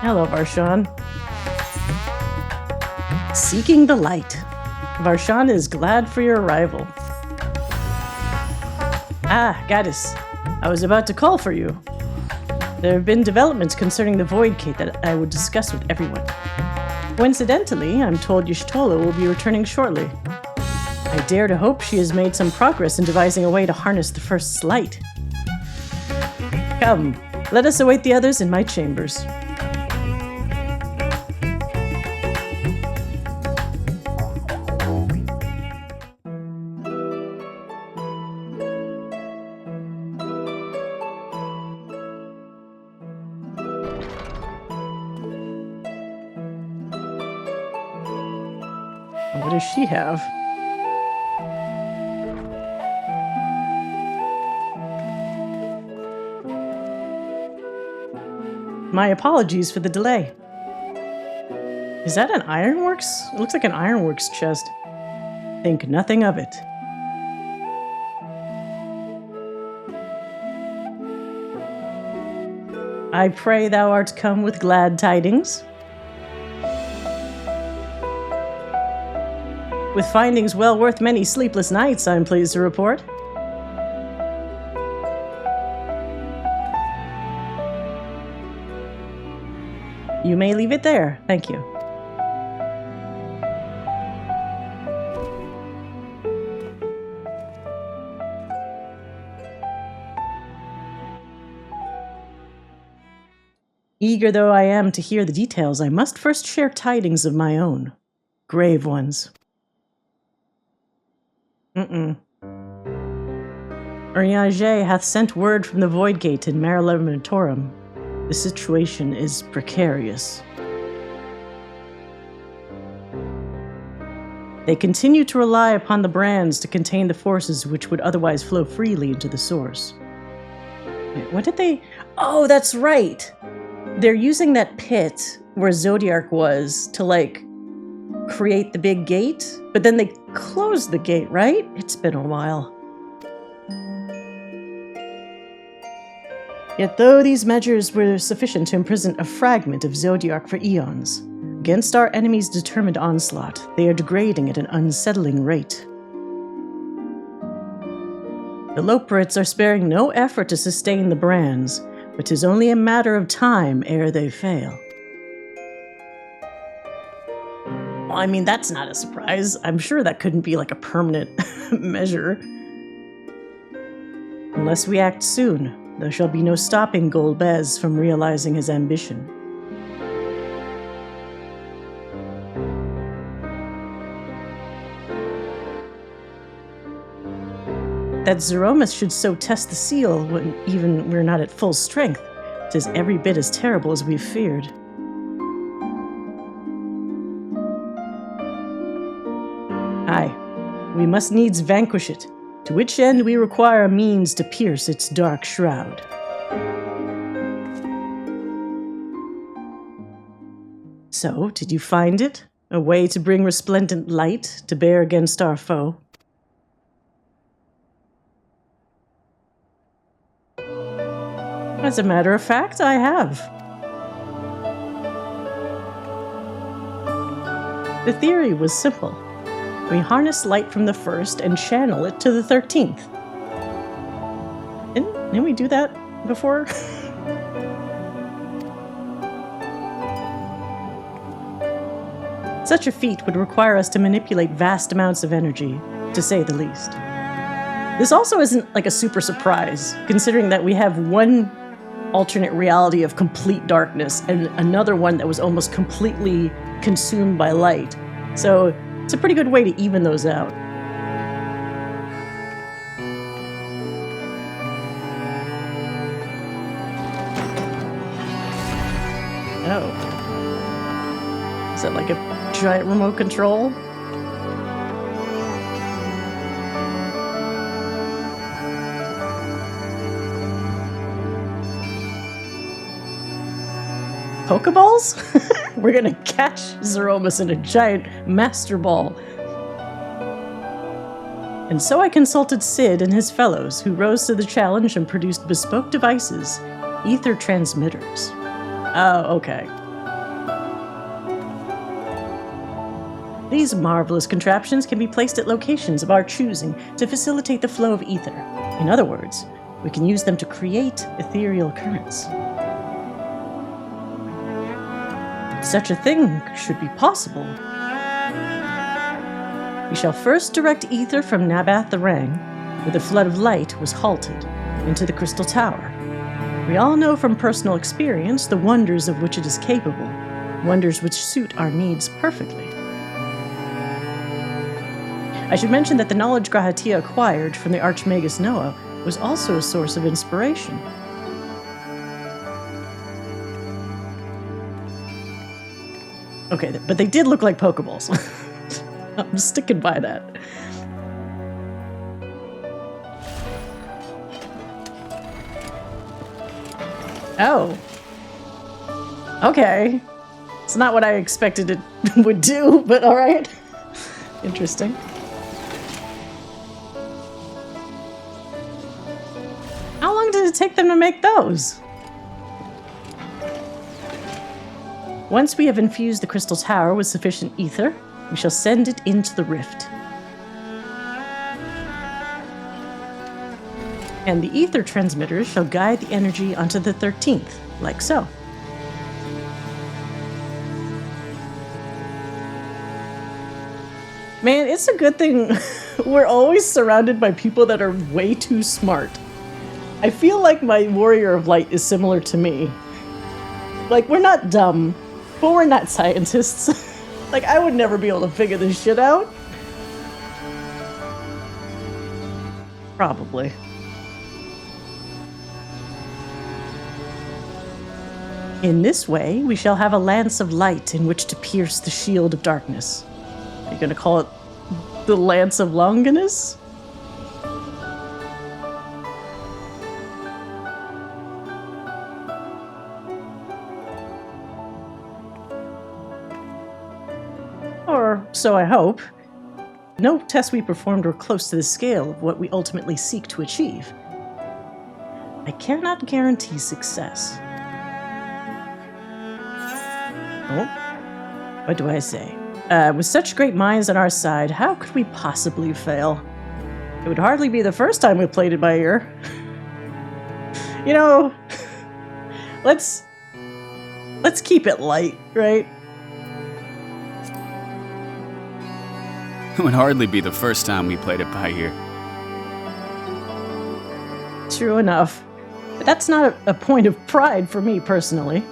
Hello, Varshan. Seeking the light. Varshan is glad for your arrival. Ah, Gaddis. I was about to call for you. There have been developments concerning the Void Gate that I would discuss with everyone. Coincidentally, I'm told Y'shtola will be returning shortly. I dare to hope she has made some progress in devising a way to harness the First's light. Come, let us await the others in my chambers. What does she have? My apologies for the delay. Is that an ironworks? It looks like an ironworks chest. Think nothing of it. I pray thou art come with glad tidings. With findings well worth many sleepless nights, I'm pleased to report. You may leave it there, thank you. Eager though I am to hear the details, I must first share tidings of my own. Grave ones. Urianger hath sent word from the Void Gate in Marilematorum. The situation is precarious. They continue to rely upon the brands to contain the forces which would otherwise flow freely into the source. Wait, what did they... Oh, that's right! They're using that pit where Zodiark was to, like, create the big gate, but then they closed the gate, right? It's been a while. Yet though these measures were sufficient to imprison a fragment of Zodiark for eons, against our enemy's determined onslaught, they are degrading at an unsettling rate. The Loperites are sparing no effort to sustain the brands, but 'tis only a matter of time ere they fail. Well, I mean, that's not a surprise. I'm sure that couldn't be like a permanent measure. Unless we act soon, there shall be no stopping Golbez from realizing his ambition. That Zeromus should so test the seal when even we're not at full strength, 'tis every bit as terrible as we've feared. Aye, we must needs vanquish it, to which end we require a means to pierce its dark shroud. So, did you find it? A way to bring resplendent light to bear against our foe? As a matter of fact, I have. The theory was simple. We harness light from the first and channel it to the 13th. Didn't we do that before? Such a feat would require us to manipulate vast amounts of energy, to say the least. This also isn't like a super surprise, considering that we have one alternate reality of complete darkness and another one that was almost completely consumed by light. So it's a pretty good way to even those out. Oh. Is that like a giant remote control? Pokeballs? We're gonna catch Zeromus in a giant master ball. And so I consulted Sid and his fellows, who rose to the challenge and produced bespoke devices, ether transmitters. Oh, okay. These marvelous contraptions can be placed at locations of our choosing to facilitate the flow of ether. In other words, we can use them to create ethereal currents. Such a thing should be possible. We shall first direct ether from Nabath-the-Rang, where the flood of light was halted, into the Crystal Tower. We all know from personal experience the wonders of which it is capable, wonders which suit our needs perfectly. I should mention that the knowledge Grahatia acquired from the Archmagus Noah was also a source of inspiration. Okay, but they did look like Pokeballs. I'm sticking by that. Oh. Okay. It's not what I expected it would do, but alright. Interesting. How long did it take them to make those? Once we have infused the Crystal Tower with sufficient ether, we shall send it into the rift. And the ether transmitters shall guide the energy onto the 13th, like so. Man, it's a good thing we're always surrounded by people that are way too smart. I feel like my Warrior of Light is similar to me. Like, we're not dumb, but we're not scientists. Like, I would never be able to figure this shit out. Probably. In this way, we shall have a lance of light in which to pierce the shield of darkness. Are you going to call it the Lance of Longinus? Or so I hope. No tests we performed were close to the scale of what we ultimately seek to achieve. I cannot guarantee success. Oh, what do I say? With such great minds on our side, how could we possibly fail? It would hardly be the first time we played it by ear. You know, let's keep it light, right? It would hardly be the first time we played it by ear. True enough. But that's not a point of pride for me personally.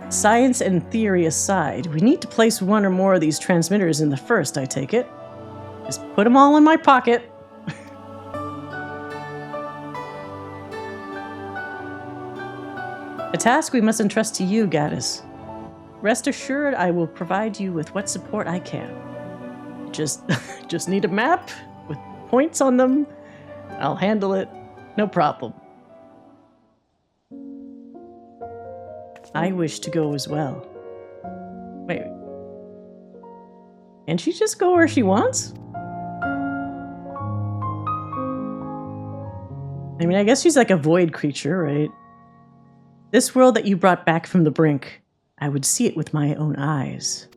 Science and theory aside, we need to place one or more of these transmitters in the first, I take it. Just put them all in my pocket. A task we must entrust to you, Gaddis. Rest assured I will provide you with what support I can. Just need a map with points on them. I'll handle it. No problem. I wish to go as well. Wait. Can she just go where she wants? I mean, I guess she's like a void creature, right? This world that you brought back from the brink, I would see it with my own eyes.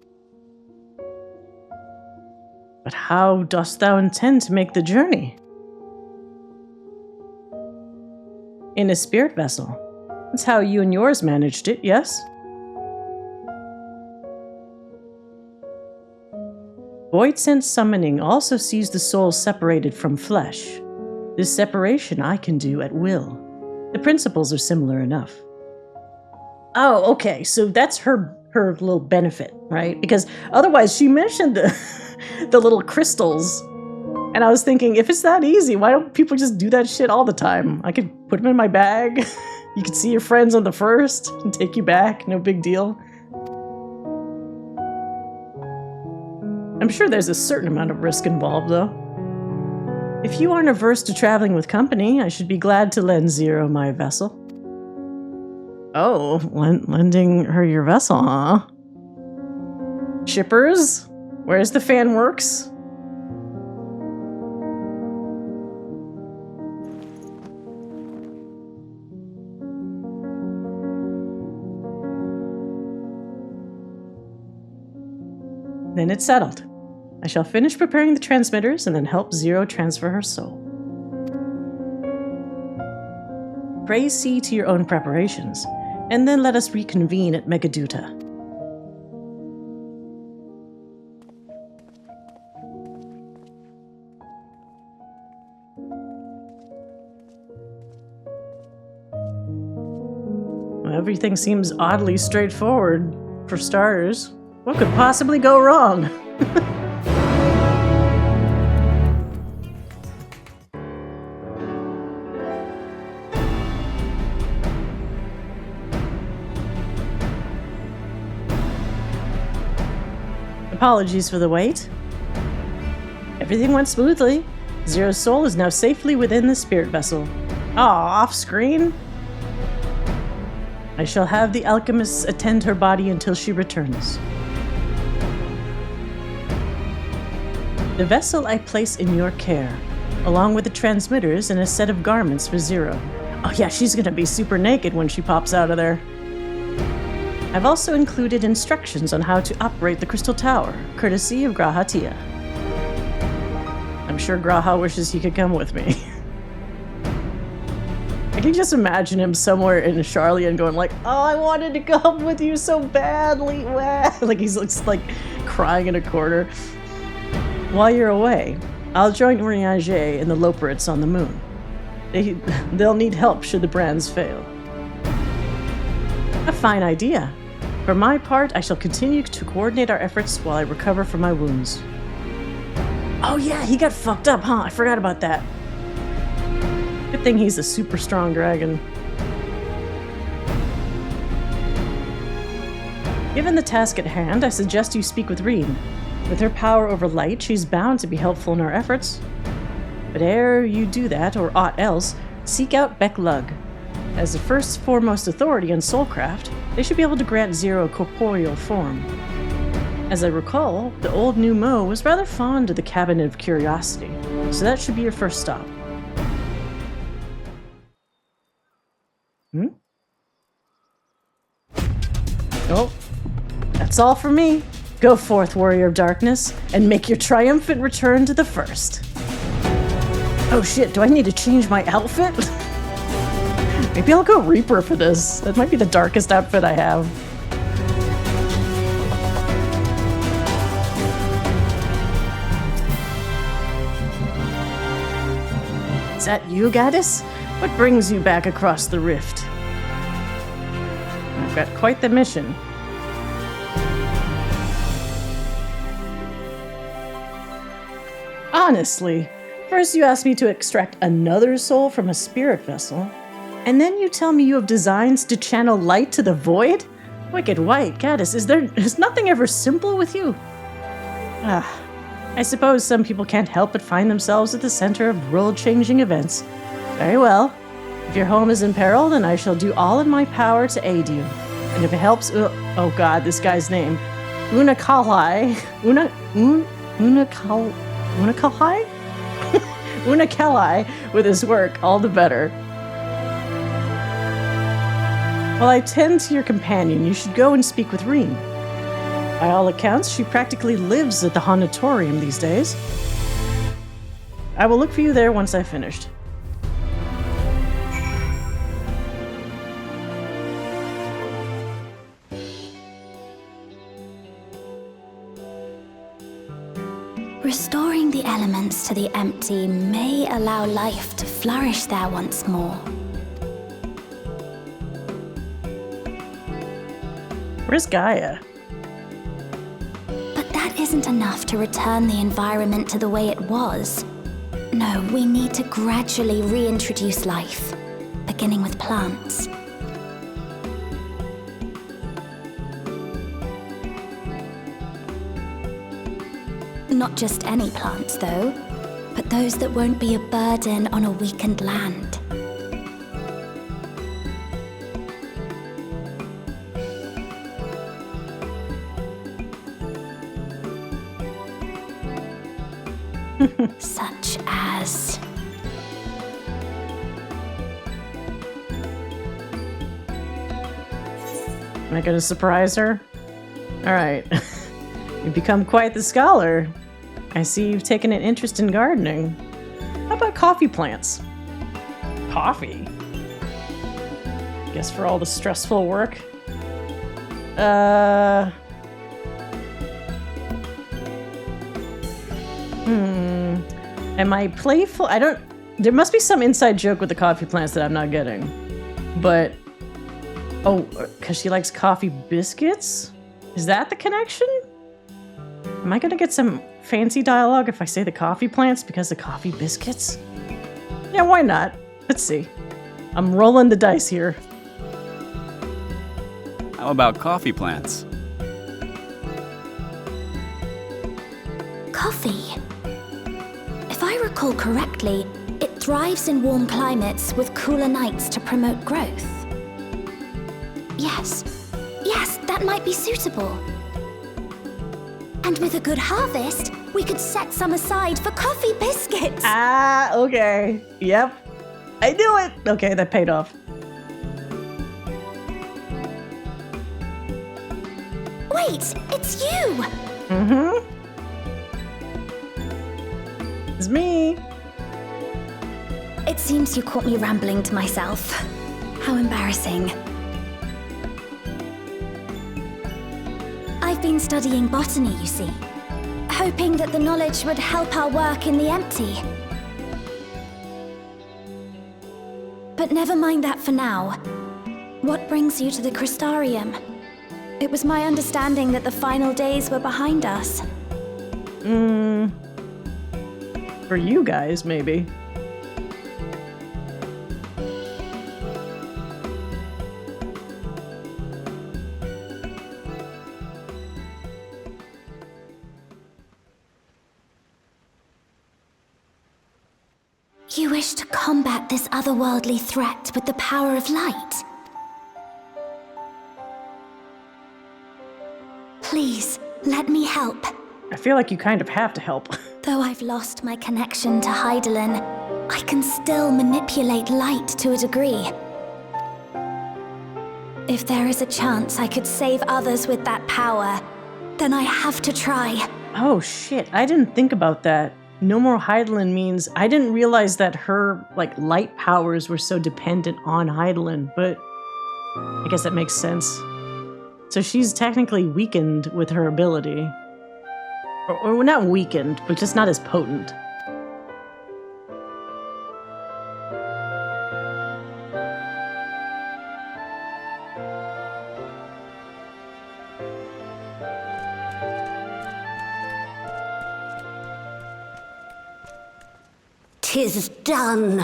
But how dost thou intend to make the journey? In a spirit vessel. That's how you and yours managed it, yes? Void sense summoning also sees the soul separated from flesh. This separation I can do at will. The principles are similar enough. Oh, okay, so that's her little benefit, right? Because otherwise she mentioned the little crystals. And I was thinking, if it's that easy, why don't people just do that shit all the time? I could put them in my bag. You could see your friends on the first and take you back. No big deal. I'm sure there's a certain amount of risk involved, though. If you aren't averse to traveling with company, I should be glad to lend Zero my vessel. Oh, lending her your vessel, huh? Shippers? Where's the fan works? Then it's settled. I shall finish preparing the transmitters and then help Zero transfer her soul. Pray see to your own preparations, and then let us reconvene at Megaduta. Well, everything seems oddly straightforward, for starters. What could possibly go wrong? Apologies for the wait. Everything went smoothly. Zero's soul is now safely within the spirit vessel. Aw, off screen? I shall have the alchemists attend her body until she returns. The vessel I place in your care, along with the transmitters and a set of garments for Zero. Oh yeah, she's gonna be super naked when she pops out of there. I've also included instructions on how to operate the Crystal Tower, courtesy of Grahatia. I'm sure Graha wishes he could come with me. I can just imagine him somewhere in Charlian going like, oh, I wanted to come with you so badly. Like he looks like crying in a corner. While you're away, I'll join Uriage and the Loperits on the moon. They'll need help should the brands fail. A fine idea. For my part, I shall continue to coordinate our efforts while I recover from my wounds. Oh yeah, he got fucked up, huh? I forgot about that. Good thing he's a super strong dragon. Given the task at hand, I suggest you speak with Ryne. With her power over light, she's bound to be helpful in our efforts. But ere you do that, or aught else, seek out Beck-Lug. As the first foremost authority on soulcraft, they should be able to grant Zero corporeal form. As I recall, the old new Mo was rather fond of the Cabinet of Curiosity, so that should be your first stop. Oh, that's all for me. Go forth, Warrior of Darkness, and make your triumphant return to the First. Oh shit, do I need to change my outfit? Maybe I'll go Reaper for this. That might be the darkest outfit I have. Is that you, Goddess? What brings you back across the rift? I've got quite the mission. Honestly, first you ask me to extract another soul from a spirit vessel, and then you tell me you have designs to channel light to the void? Wicked White, Goddess, is nothing ever simple with you? I suppose some people can't help but find themselves at the center of world-changing events. Very well. If your home is in peril, then I shall do all in my power to aid you. And if it helps, oh god, this guy's name. Unakalai with his work, all the better. While I tend to your companion, you should go and speak with Ryne. By all accounts, she practically lives at the Hanatorium these days. I will look for you there once I've finished. Restoring the elements to the empty may allow life to flourish there once more. Where's Gaia? But that isn't enough to return the environment to the way it was. No, we need to gradually reintroduce life, beginning with plants. Not just any plants, though, but those that won't be a burden on a weakened land. Such as... Am I gonna surprise her? Alright. You've become quite the scholar. I see you've taken an interest in gardening. How about coffee plants? Coffee? Guess for all the stressful work. Am I playful? I don't... There must be some inside joke with the coffee plants that I'm not getting. But... Oh, because she likes coffee biscuits? Is that the connection? Am I gonna get some fancy dialogue if I say the coffee plants because the coffee biscuits? Yeah, why not? Let's see. I'm rolling the dice here. How about coffee plants? Coffee. If I recall correctly, it thrives in warm climates with cooler nights to promote growth. Yes, that might be suitable. And with a good harvest, we could set some aside for coffee biscuits. Ah, okay. Yep. I knew it. Okay, that paid off. Wait, it's you! Mm-hmm. It's me. It seems you caught me rambling to myself. How embarrassing. I've been studying botany, you see. Hoping that the knowledge would help our work in the empty. But never mind that for now. What brings you to the Crystarium? It was my understanding that the final days were behind us. For you guys, maybe. You wish to combat this otherworldly threat with the power of light? Please, let me help. I feel like you kind of have to help. Though I've lost my connection to Hydaelyn, I can still manipulate light to a degree. If there is a chance I could save others with that power, then I have to try. Oh shit, I didn't think about that. No more Hydaelyn means I didn't realize that her light powers were so dependent on Hydaelyn, but I guess that makes sense. So she's technically weakened with her ability. Or not weakened, but just not as potent. "'Tis done.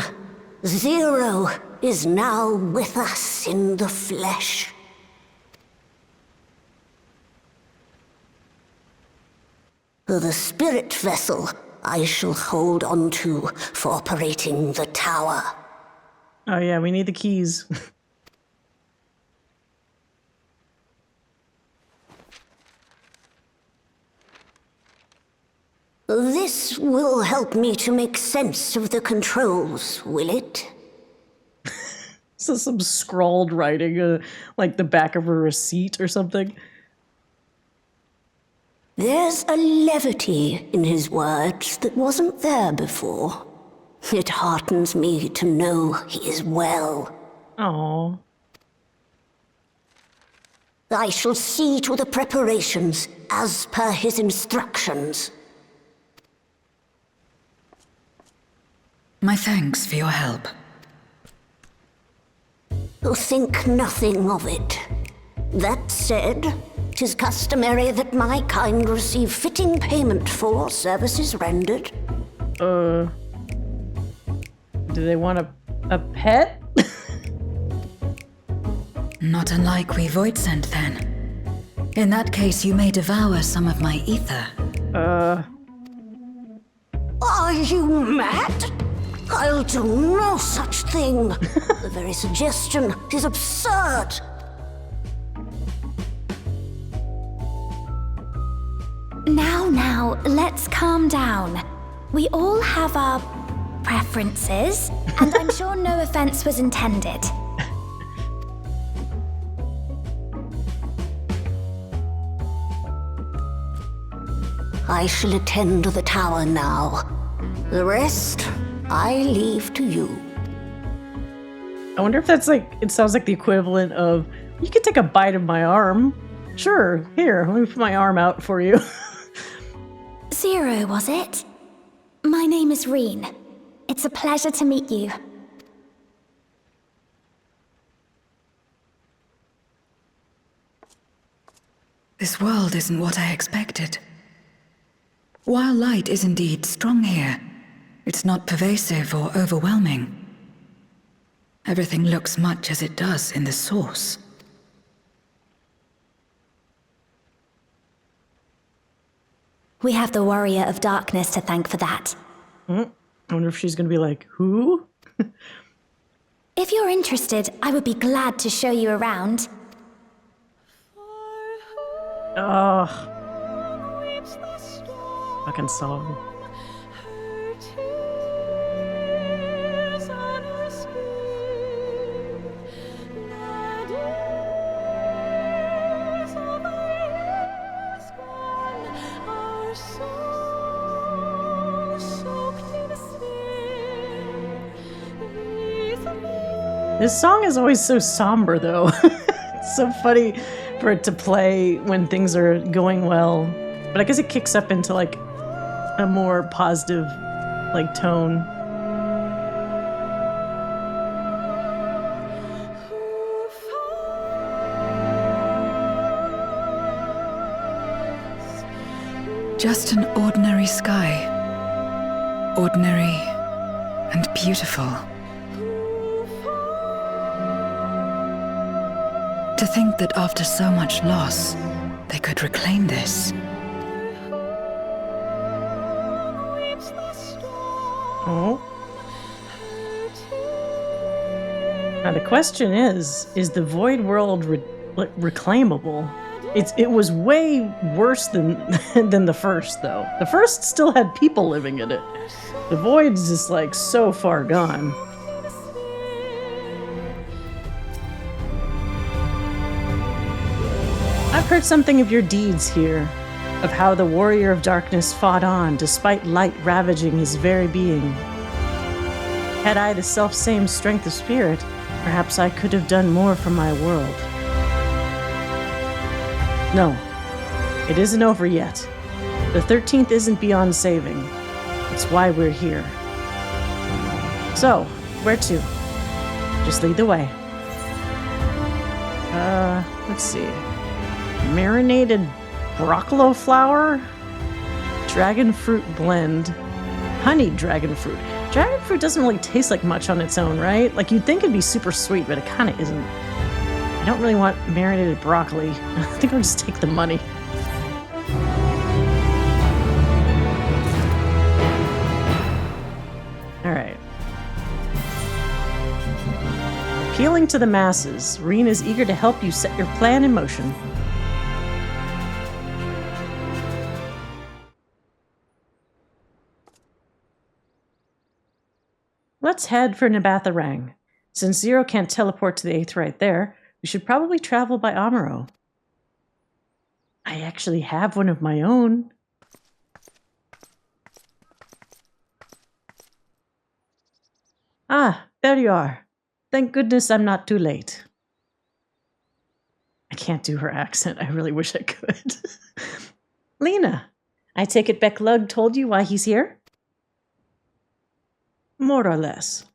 Zero is now with us in the flesh." The spirit vessel I shall hold on to for operating the tower. Oh yeah, we need the keys. This will help me to make sense of the controls, will it? So some scrawled writing, like the back of a receipt or something. There's a levity in his words that wasn't there before. It heartens me to know he is well. Aww. I shall see to the preparations as per his instructions. My thanks for your help. Think nothing of it. That said, 'tis customary that my kind receive fitting payment for services rendered. Do they want a pet? Not unlike we void sent then. In that case, you may devour some of my ether. Are you mad? I'll do no such thing. The very suggestion is absurd. Now, let's calm down. We all have our preferences, and I'm sure no offense was intended. I shall attend to the tower now. The rest, I leave to you. I wonder if that's like, it sounds like the equivalent of, you could take a bite of my arm. Sure, here, let me put my arm out for you. Zero, was it? My name is Ryne. It's a pleasure to meet you. This world isn't what I expected. While light is indeed strong here, it's not pervasive or overwhelming. Everything looks much as it does in the source. We have the Warrior of Darkness to thank for that. I wonder if she's gonna be like, who? If you're interested, I would be glad to show you around. Ugh. Fucking song. This song is always so somber, though. It's so funny for it to play when things are going well. But I guess it kicks up into, like, a more positive, like, tone. Just an ordinary sky. Ordinary and beautiful. To think that after so much loss, they could reclaim this. Oh. Now the question is the Void World reclaimable? It was way worse than than the first, though. The first still had people living in it. The Void's just like so far gone. I've heard something of your deeds here, of how the Warrior of Darkness fought on despite light ravaging his very being. Had I the self-same strength of spirit, perhaps I could have done more for my world. No, it isn't over yet. The 13th isn't beyond saving. It's why we're here. So, where to? Just lead the way. Let's see. Marinated broccolo flour? Dragon fruit blend. Honeyed dragon fruit. Dragon fruit doesn't really taste like much on its own, right? Like, you'd think it'd be super sweet, but it kind of isn't. I don't really want marinated broccoli. I think I'll just take the money. Alright. Appealing to the masses, Ryne is eager to help you set your plan in motion. Let's head for Nabatharang. Since Zero can't teleport to the 8th right there, we should probably travel by Amuro. I actually have one of my own. Ah, there you are. Thank goodness I'm not too late. I can't do her accent. I really wish I could. Lena, I take it Becklug told you why he's here? More or less.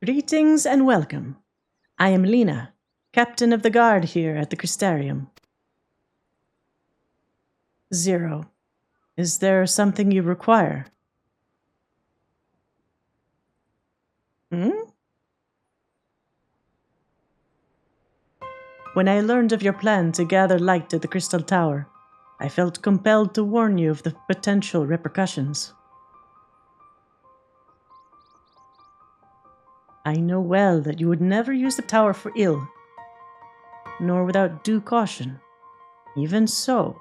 Greetings and welcome. I am Lena, captain of the guard here at the Crystarium. Zero, is there something you require? When I learned of your plan to gather light at the Crystal Tower, I felt compelled to warn you of the potential repercussions. I know well that you would never use the tower for ill, nor without due caution. Even so,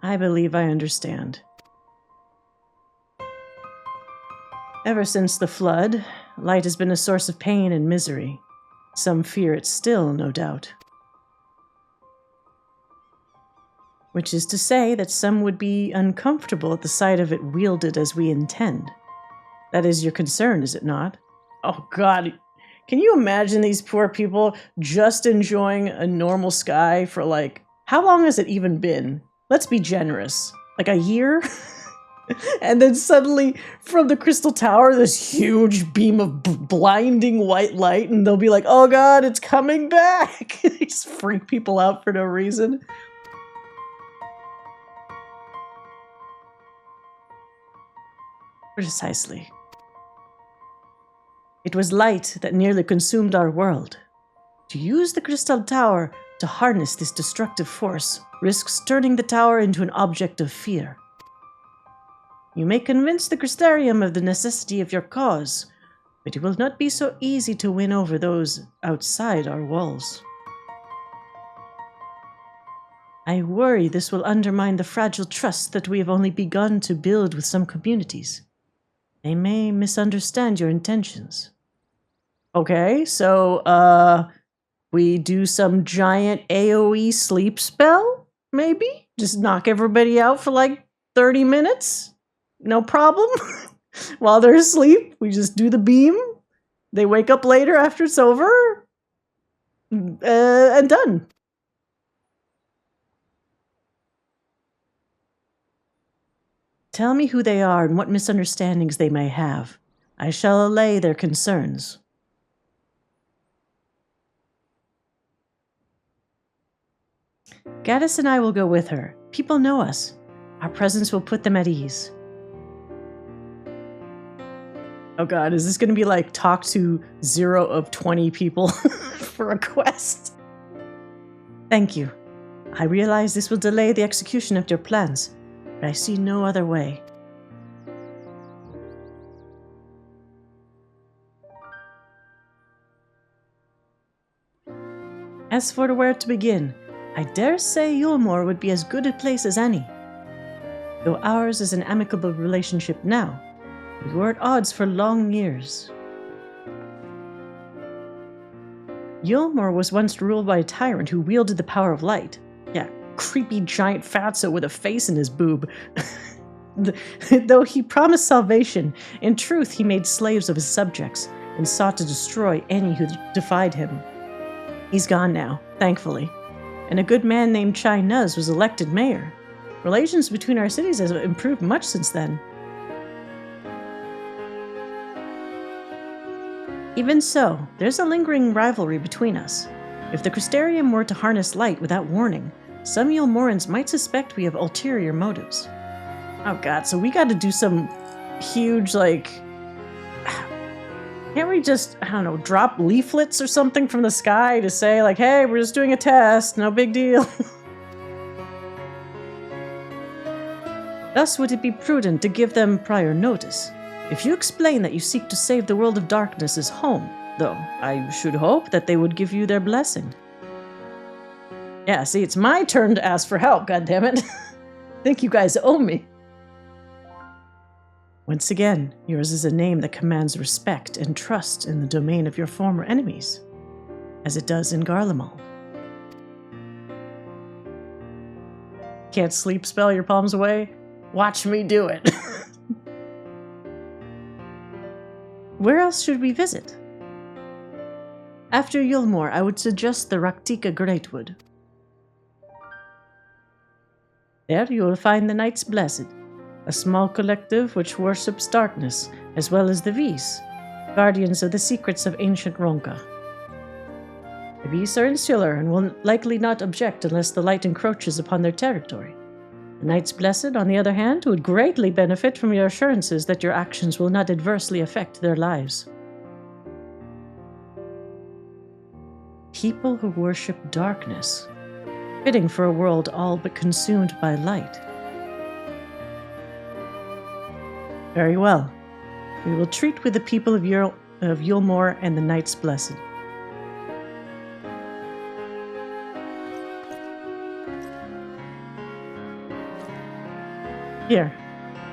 I believe I understand. Ever since the flood, light has been a source of pain and misery. Some fear it still, no doubt. Which is to say that some would be uncomfortable at the sight of it wielded as we intend. That is your concern, is it not? Oh God, can you imagine these poor people just enjoying a normal sky for like, how long has it even been? Let's be generous. Like a year? And then suddenly, from the Crystal Tower, this huge beam of blinding white light, and they'll be like, oh God, it's coming back! They just freak people out for no reason. Precisely. It was light that nearly consumed our world. To use the Crystal Tower to harness this destructive force risks turning the tower into an object of fear. You may convince the Crystarium of the necessity of your cause, but it will not be so easy to win over those outside our walls. I worry this will undermine the fragile trust that we have only begun to build with some communities. They may misunderstand your intentions. Okay, so, we do some giant AoE sleep spell, maybe? Just knock everybody out for like 30 minutes? No problem. While they're asleep, we just do the beam. They wake up later after it's over. And done. Tell me who they are and what misunderstandings they may have. I shall allay their concerns. Gaddis and I will go with her. People know us. Our presence will put them at ease. Oh God, is this going to be like talk to 0 of 20 people for a quest? Thank you. I realize this will delay the execution of your plans, but I see no other way. As for where to begin, I dare say Yulmore would be as good a place as any. Though ours is an amicable relationship now, we were at odds for long years. Yulmore was once ruled by a tyrant who wielded the power of light. Yeah, creepy giant fatso with a face in his boob. Though he promised salvation, in truth he made slaves of his subjects and sought to destroy any who defied him. He's gone now, thankfully, and a good man named Chai Nuz was elected mayor. Relations between our cities have improved much since then. Even so, there's a lingering rivalry between us. If the Crystarium were to harness light without warning, some Yulmorans might suspect we have ulterior motives. Oh God, so we gotta do some huge, like... Can't we just, I don't know, drop leaflets or something from the sky to say, like, hey, we're just doing a test, no big deal? Thus would it be prudent to give them prior notice. If you explain that you seek to save the world of darkness as home, though, I should hope that they would give you their blessing. Yeah, see, it's my turn to ask for help, goddammit. Think you guys owe me. Once again, yours is a name that commands respect and trust in the domain of your former enemies, as it does in Garlemald. Can't sleep spell your palms away? Watch me do it. Where else should we visit? After Yulmore, I would suggest the Raktika Greatwood. There you will find the Knights Blessed, a small collective which worships darkness, as well as the Vis, guardians of the secrets of ancient Ronka. The Vis are insular and will likely not object unless the light encroaches upon their territory. The Knights Blessed, on the other hand, would greatly benefit from your assurances that your actions will not adversely affect their lives. People who worship darkness, fitting for a world all but consumed by light. Very well. We will treat with the people of Yulmore and the Knights Blessed. Here,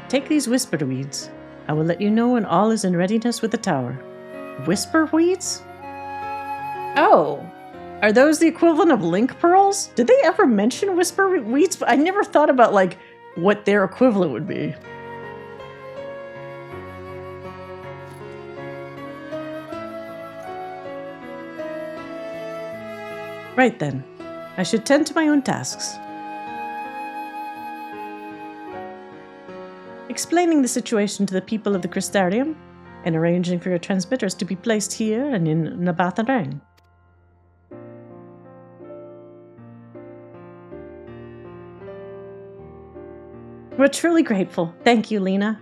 take these whisper weeds. I will let you know when all is in readiness with the tower. Whisper weeds? Oh, are those the equivalent of link pearls? Did they ever mention whisper weeds? I never thought about, like, what their equivalent would be. Right then. I should tend to my own tasks. Explaining the situation to the people of the Crystarium, and arranging for your transmitters to be placed here and in Nabatharang. We're truly grateful. Thank you, Lena.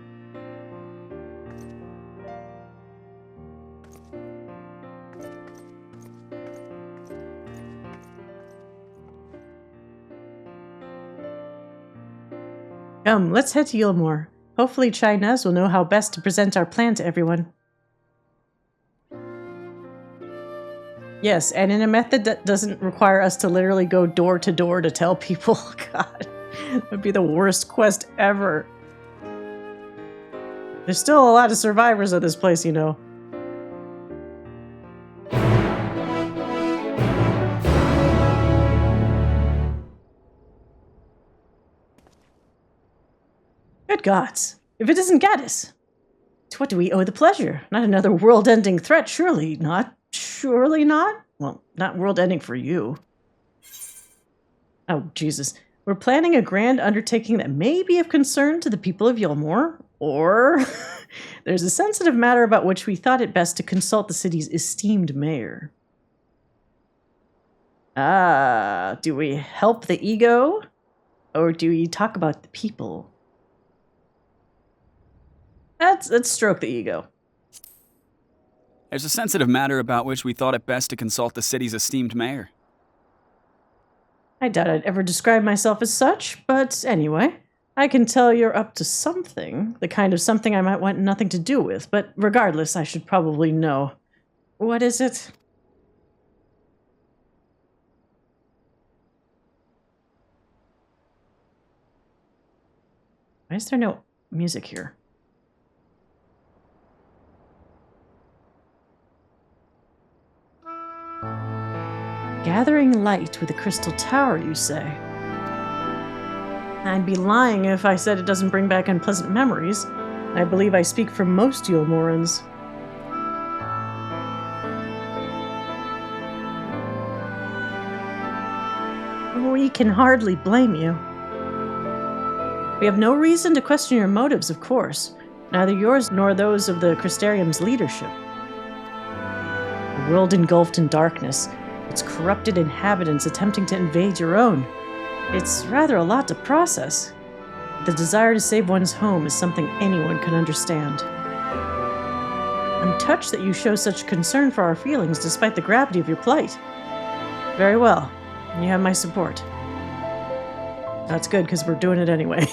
Come, let's head to Yulmore. Hopefully Chinese will know how best to present our plan to everyone. Yes, and in a method that doesn't require us to literally go door to door to tell people. God, that would be the worst quest ever. There's still a lot of survivors of this place, you know. Good gods. If it isn't Gaddis, to what do we owe the pleasure? Not another world-ending threat, surely not. Surely not? Well, not world-ending for you. Oh, Jesus. We're planning a grand undertaking that may be of concern to the people of Yulmore, or there's a sensitive matter about which we thought it best to consult the city's esteemed mayor. Ah, do we help the ego, or do we talk about the people? Let's stroke the ego. There's a sensitive matter about which we thought it best to consult the city's esteemed mayor. I doubt I'd ever describe myself as such, but anyway, I can tell you're up to something, the kind of something I might want nothing to do with, but regardless, I should probably know. What is it? Why is there no music here? Gathering light with a crystal tower, you say? I'd be lying if I said it doesn't bring back unpleasant memories. I believe I speak for most Yulmorans. We can hardly blame you. We have no reason to question your motives, of course. Neither yours nor those of the Crystarium's leadership. A world engulfed in darkness, its corrupted inhabitants attempting to invade your own. It's rather a lot to process. The desire to save one's home is something anyone can understand. I'm touched that you show such concern for our feelings despite the gravity of your plight. Very well. You have my support. That's good, because we're doing it anyway.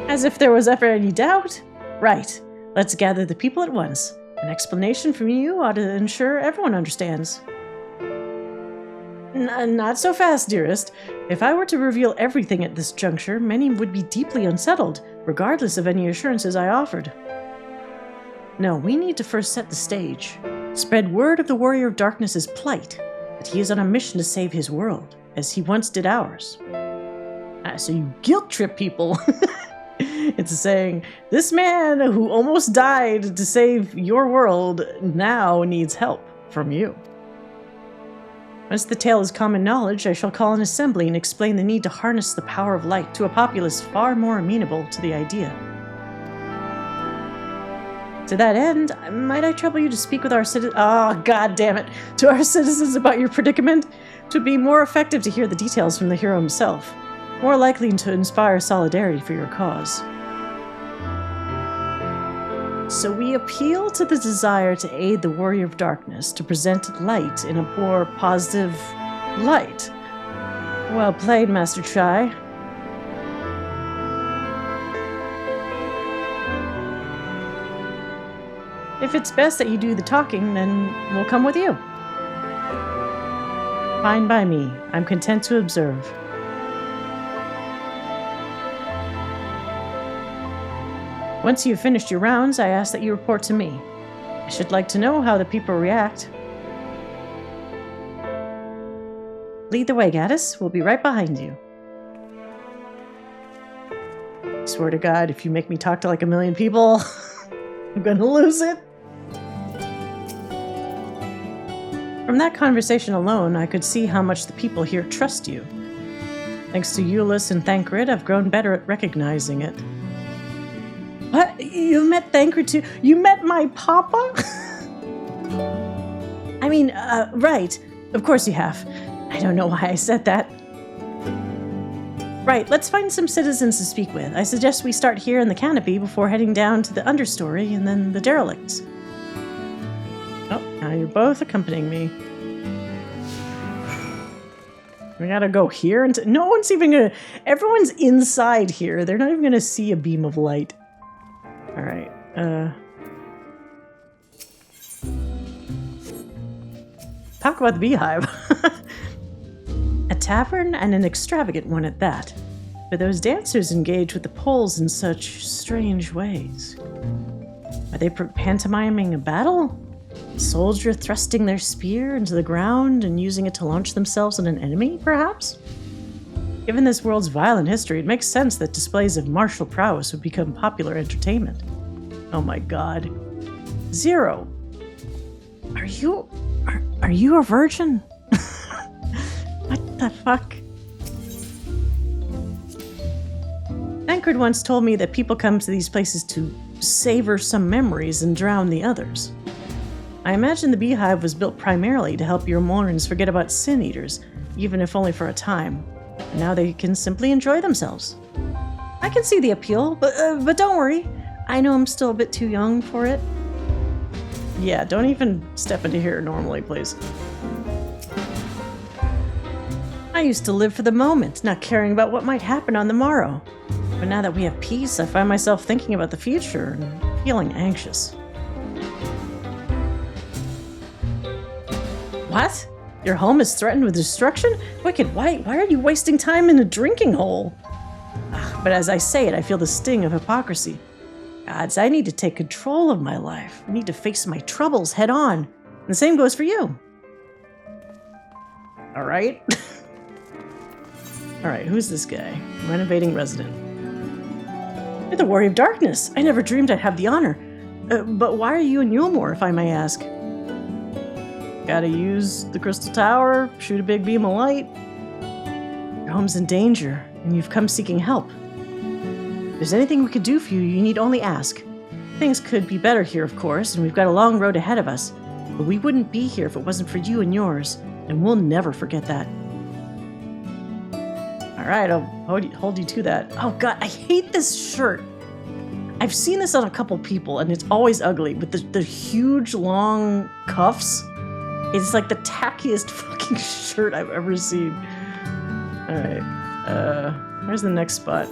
As if there was ever any doubt. Right. Let's gather the people at once. An explanation from you ought to ensure everyone understands. Not so fast, dearest. If I were to reveal everything at this juncture, many would be deeply unsettled, regardless of any assurances I offered. No, we need to first set the stage. Spread word of the Warrior of Darkness's plight, that he is on a mission to save his world, as he once did ours. So you guilt-trip people. It's saying, this man who almost died to save your world now needs help from you. Once the tale is common knowledge, I shall call an assembly and explain the need to harness the power of light to a populace far more amenable to the idea. To that end, might I trouble you to speak with our citizens? Oh, god damn it! To our citizens about your predicament? It would be more effective to hear the details from the hero himself, more likely to inspire solidarity for your cause. So we appeal to the desire to aid the Warrior of Darkness to present light in a more positive light. Well played, Master Chai. If it's best that you do the talking, then we'll come with you. Fine by me. I'm content to observe. Once you've finished your rounds, I ask that you report to me. I should like to know how the people react. Lead the way, Gaddis. We'll be right behind you. I swear to God, if you make me talk to like 1 million people, I'm gonna lose it. From that conversation alone, I could see how much the people here trust you. Thanks to Euless and Thancred, I've grown better at recognizing it. What? You met Thancred too? You met my papa? I mean, right. Of course you have. I don't know why I said that. Right, let's find some citizens to speak with. I suggest we start here in the canopy before heading down to the understory and then the derelicts. Oh, now you're both accompanying me. We gotta go here and no one's even gonna... Everyone's inside here. They're not even gonna see a beam of light. Alright, talk about the beehive. A tavern, and an extravagant one at that. But those dancers engage with the poles in such strange ways. Are they pantomiming a battle? A soldier thrusting their spear into the ground and using it to launch themselves on an enemy, perhaps? Given this world's violent history, it makes sense that displays of martial prowess would become popular entertainment. Oh my god. Zero. Are you a virgin? What the fuck? Thancred once told me that people come to these places to savor some memories and drown the others. I imagine the beehive was built primarily to help your Morns forget about sin eaters, even if only for a time. And now they can simply enjoy themselves. I can see the appeal, but don't worry. I know I'm still a bit too young for it. Yeah, don't even step into here normally, please. I used to live for the moment, not caring about what might happen on the morrow. But now that we have peace, I find myself thinking about the future and feeling anxious. What? Your home is threatened with destruction? Wicked White, why are you wasting time in a drinking hole? But as I say it, I feel the sting of hypocrisy. Gods, I need to take control of my life. I need to face my troubles head on. And the same goes for you. Alright. Alright, who's this guy? Renovating resident. You're the Warrior of Darkness. I never dreamed I'd have the honor. But why are you in Yulmore, if I may ask? Gotta use the Crystal Tower, shoot a big beam of light. Your home's in danger, and you've come seeking help. If there's anything we could do for you, you need only ask. Things could be better here, of course, and we've got a long road ahead of us. But we wouldn't be here if it wasn't for you and yours, and we'll never forget that. Alright, I'll hold you to that. Oh god, I hate this shirt. I've seen this on a couple people, and it's always ugly, but the huge, long cuffs, it's like the tackiest fucking shirt I've ever seen. Alright, where's the next spot?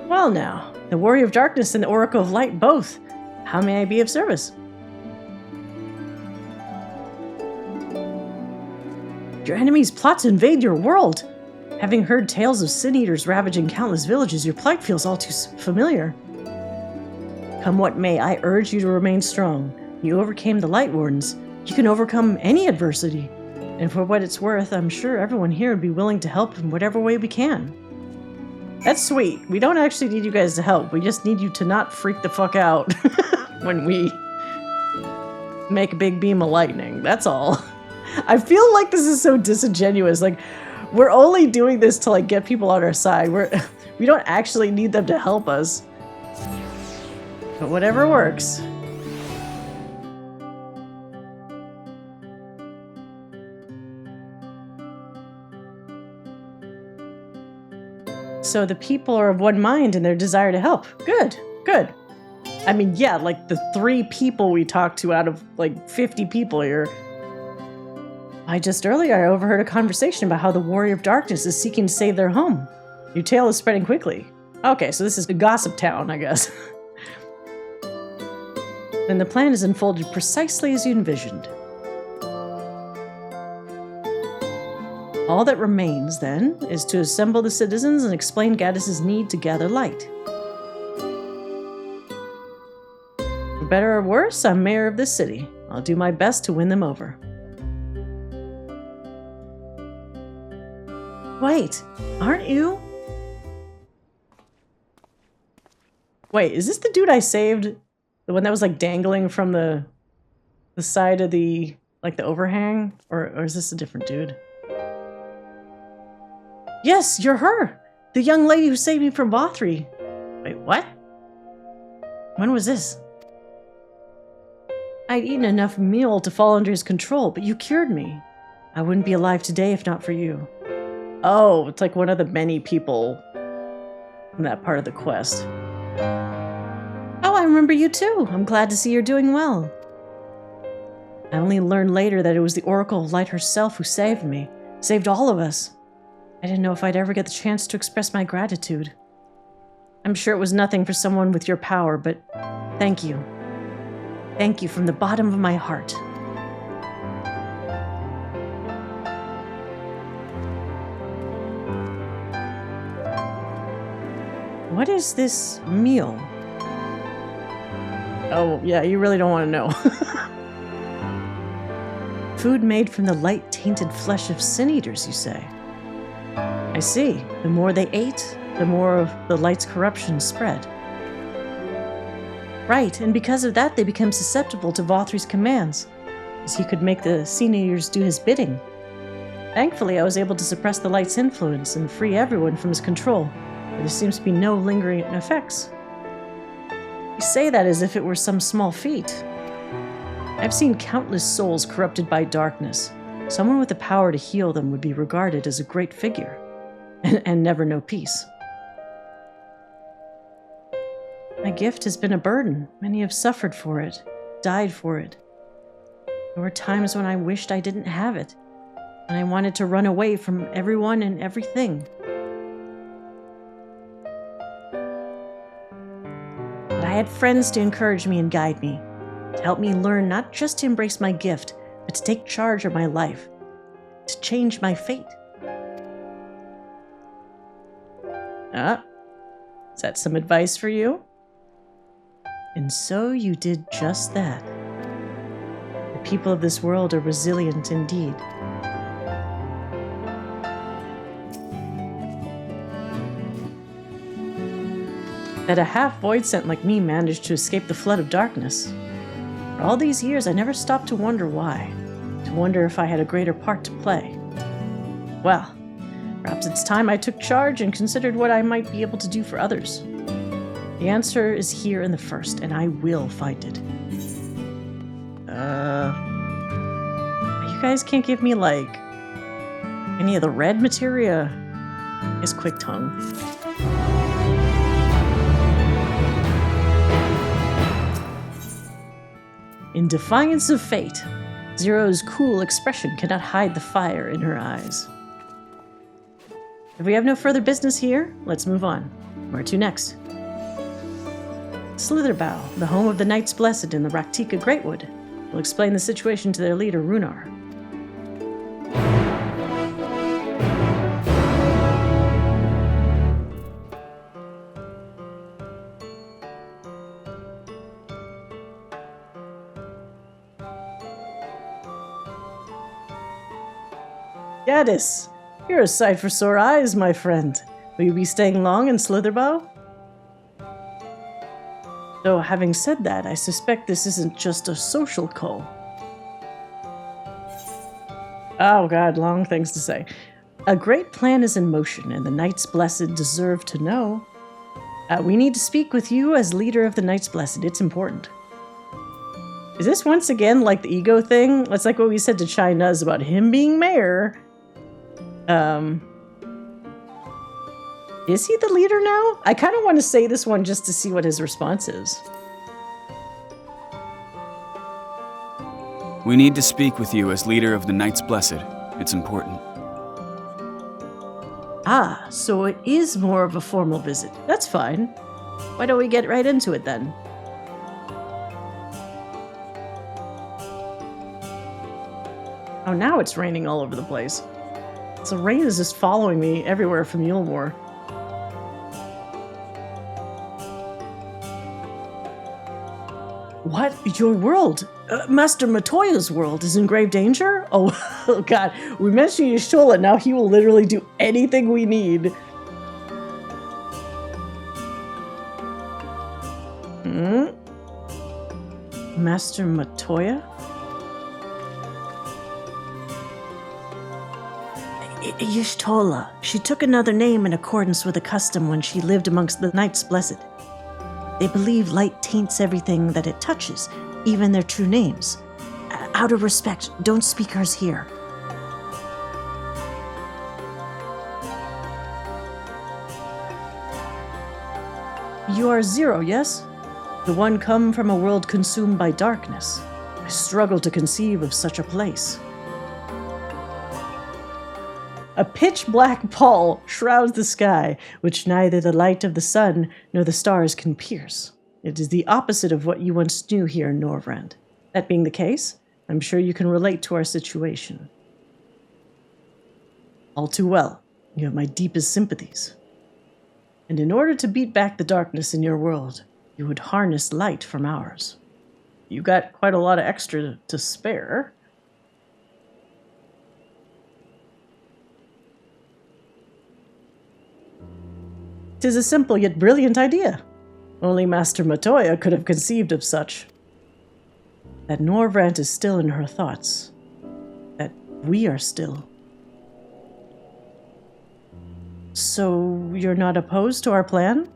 Well now, the Warrior of Darkness and the Oracle of Light both. How may I be of service? Your enemies plot to invade your world. Having heard tales of sin eaters ravaging countless villages, your plight feels all too familiar. Come what may, I urge you to remain strong. You overcame the Light Wardens. You can overcome any adversity. And for what it's worth, I'm sure everyone here would be willing to help in whatever way we can. That's sweet. We don't actually need you guys to help. We just need you to not freak the fuck out when we make a big beam of lightning. That's all. I feel like this is so disingenuous. Like, we're only doing this to like get people on our side. We don't actually need them to help us. But whatever works. So the people are of one mind in their desire to help. Good, good. I mean, yeah, like the 3 people we talked to out of like 50 people here. Just earlier I overheard a conversation about how the Warrior of Darkness is seeking to save their home. Your tale is spreading quickly. Okay, so this is a gossip town, I guess. Then the plan is unfolded precisely as you envisioned. All that remains, then, is to assemble the citizens and explain Gaddis's need to gather light. For better or worse, I'm mayor of this city. I'll do my best to win them over. Wait, aren't you? Wait, is this the dude I saved? The one that was like dangling from the side of the, like the overhang? Or is this a different dude? Yes, you're her! The young lady who saved me from Bothri. Wait, what? When was this? I'd eaten enough meal to fall under his control, but you cured me. I wouldn't be alive today if not for you. Oh, it's like one of the many people in that part of the quest. Oh, I remember you too. I'm glad to see you're doing well. I only learned later that it was the Oracle of Light herself who saved me. Saved all of us. I didn't know if I'd ever get the chance to express my gratitude. I'm sure it was nothing for someone with your power, but thank you. Thank you from the bottom of my heart. What is this meal? Oh, yeah, you really don't want to know. Food made from the light-tainted flesh of sin-eaters, you say? I see. The more they ate, the more of the light's corruption spread. Right, and because of that, they become susceptible to Vothri's commands, as he could make the sin-eaters do his bidding. Thankfully, I was able to suppress the light's influence and free everyone from his control. There seems to be no lingering effects. You say that as if it were some small feat. I've seen countless souls corrupted by darkness. Someone with the power to heal them would be regarded as a great figure, and never know peace. My gift has been a burden. Many have suffered for it, died for it. There were times when I wished I didn't have it, and I wanted to run away from everyone and everything. I had friends to encourage me and guide me, to help me learn not just to embrace my gift, but to take charge of my life, to change my fate. Is that some advice for you? And so you did just that. The people of this world are resilient indeed. That a half-void scent like me managed to escape the flood of darkness. For all these years, I never stopped to wonder why. To wonder if I had a greater part to play. Well, perhaps it's time I took charge and considered what I might be able to do for others. The answer is here in the first, and I will find it. You guys can't give me, like, any of the red materia? Is quick tongue. In Defiance of Fate, Zero's cool expression cannot hide the fire in her eyes. If we have no further business here, let's move on. Where to next? Slitherbow, the home of the Knights Blessed in the Raktika Greatwood, will explain the situation to their leader, Runar. Gaddis, you're a sight for sore eyes, my friend. Will you be staying long in Slitherbow? Though, having said that, I suspect this isn't just a social call. Oh god, long things to say. A great plan is in motion, and the Knights Blessed deserve to know. We need to speak with you as leader of the Knights Blessed. It's important. Is this once again like the ego thing? It's like what we said to Chai-Nuz about him being mayor. Is he the leader now? I kind of want to say this one just to see what his response is. We need to speak with you as leader of the Knights Blessed. It's important. Ah, so it is more of a formal visit. That's fine. Why don't we get right into it then? Oh, now it's raining all over the place. So Ryne is just following me everywhere from Yulmore. What? Your world? Master Matoya's world is in grave danger? Oh god. We mentioned Y'shtola, now he will literally do anything we need. Master Matoya? Y'shtola. She took another name in accordance with a custom when she lived amongst the Knights Blessed. They believe light taints everything that it touches, even their true names. Out of respect, don't speak hers here. You are Zero, yes? The one come from a world consumed by darkness. I struggle to conceive of such a place. A pitch-black pall shrouds the sky, which neither the light of the sun nor the stars can pierce. It is the opposite of what you once knew here in Norvrand. That being the case, I'm sure you can relate to our situation. All too well. You have my deepest sympathies. And in order to beat back the darkness in your world, you would harness light from ours. You got quite a lot of extra to spare. Tis a simple yet brilliant idea. Only Master Matoya could have conceived of such. That Norvrand is still in her thoughts. That we are still. So you're not opposed to our plan?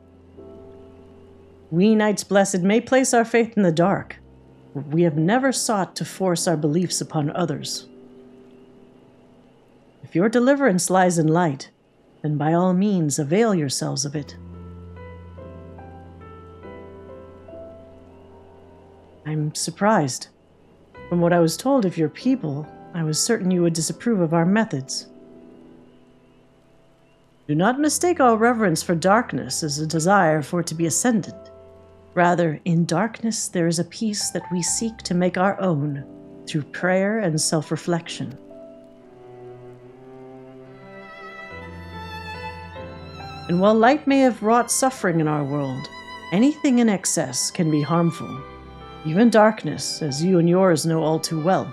We Knights Blessed may place our faith in the dark. We have never sought to force our beliefs upon others. If your deliverance lies in light, then by all means avail yourselves of it. I'm surprised. From what I was told of your people, I was certain you would disapprove of our methods. Do not mistake our reverence for darkness as a desire for it to be ascendant. Rather, in darkness there is a peace that we seek to make our own through prayer and self-reflection. And while light may have wrought suffering in our world, anything in excess can be harmful. Even darkness, as you and yours know all too well.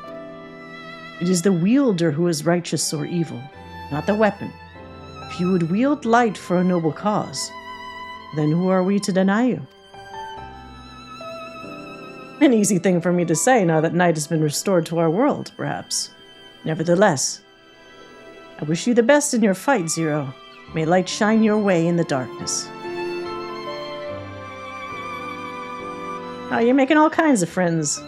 It is the wielder who is righteous or evil, not the weapon. If you would wield light for a noble cause, then who are we to deny you? An easy thing for me to say now that night has been restored to our world, perhaps. Nevertheless, I wish you the best in your fight, Zero. May light shine your way in the darkness. Oh, you're making all kinds of friends.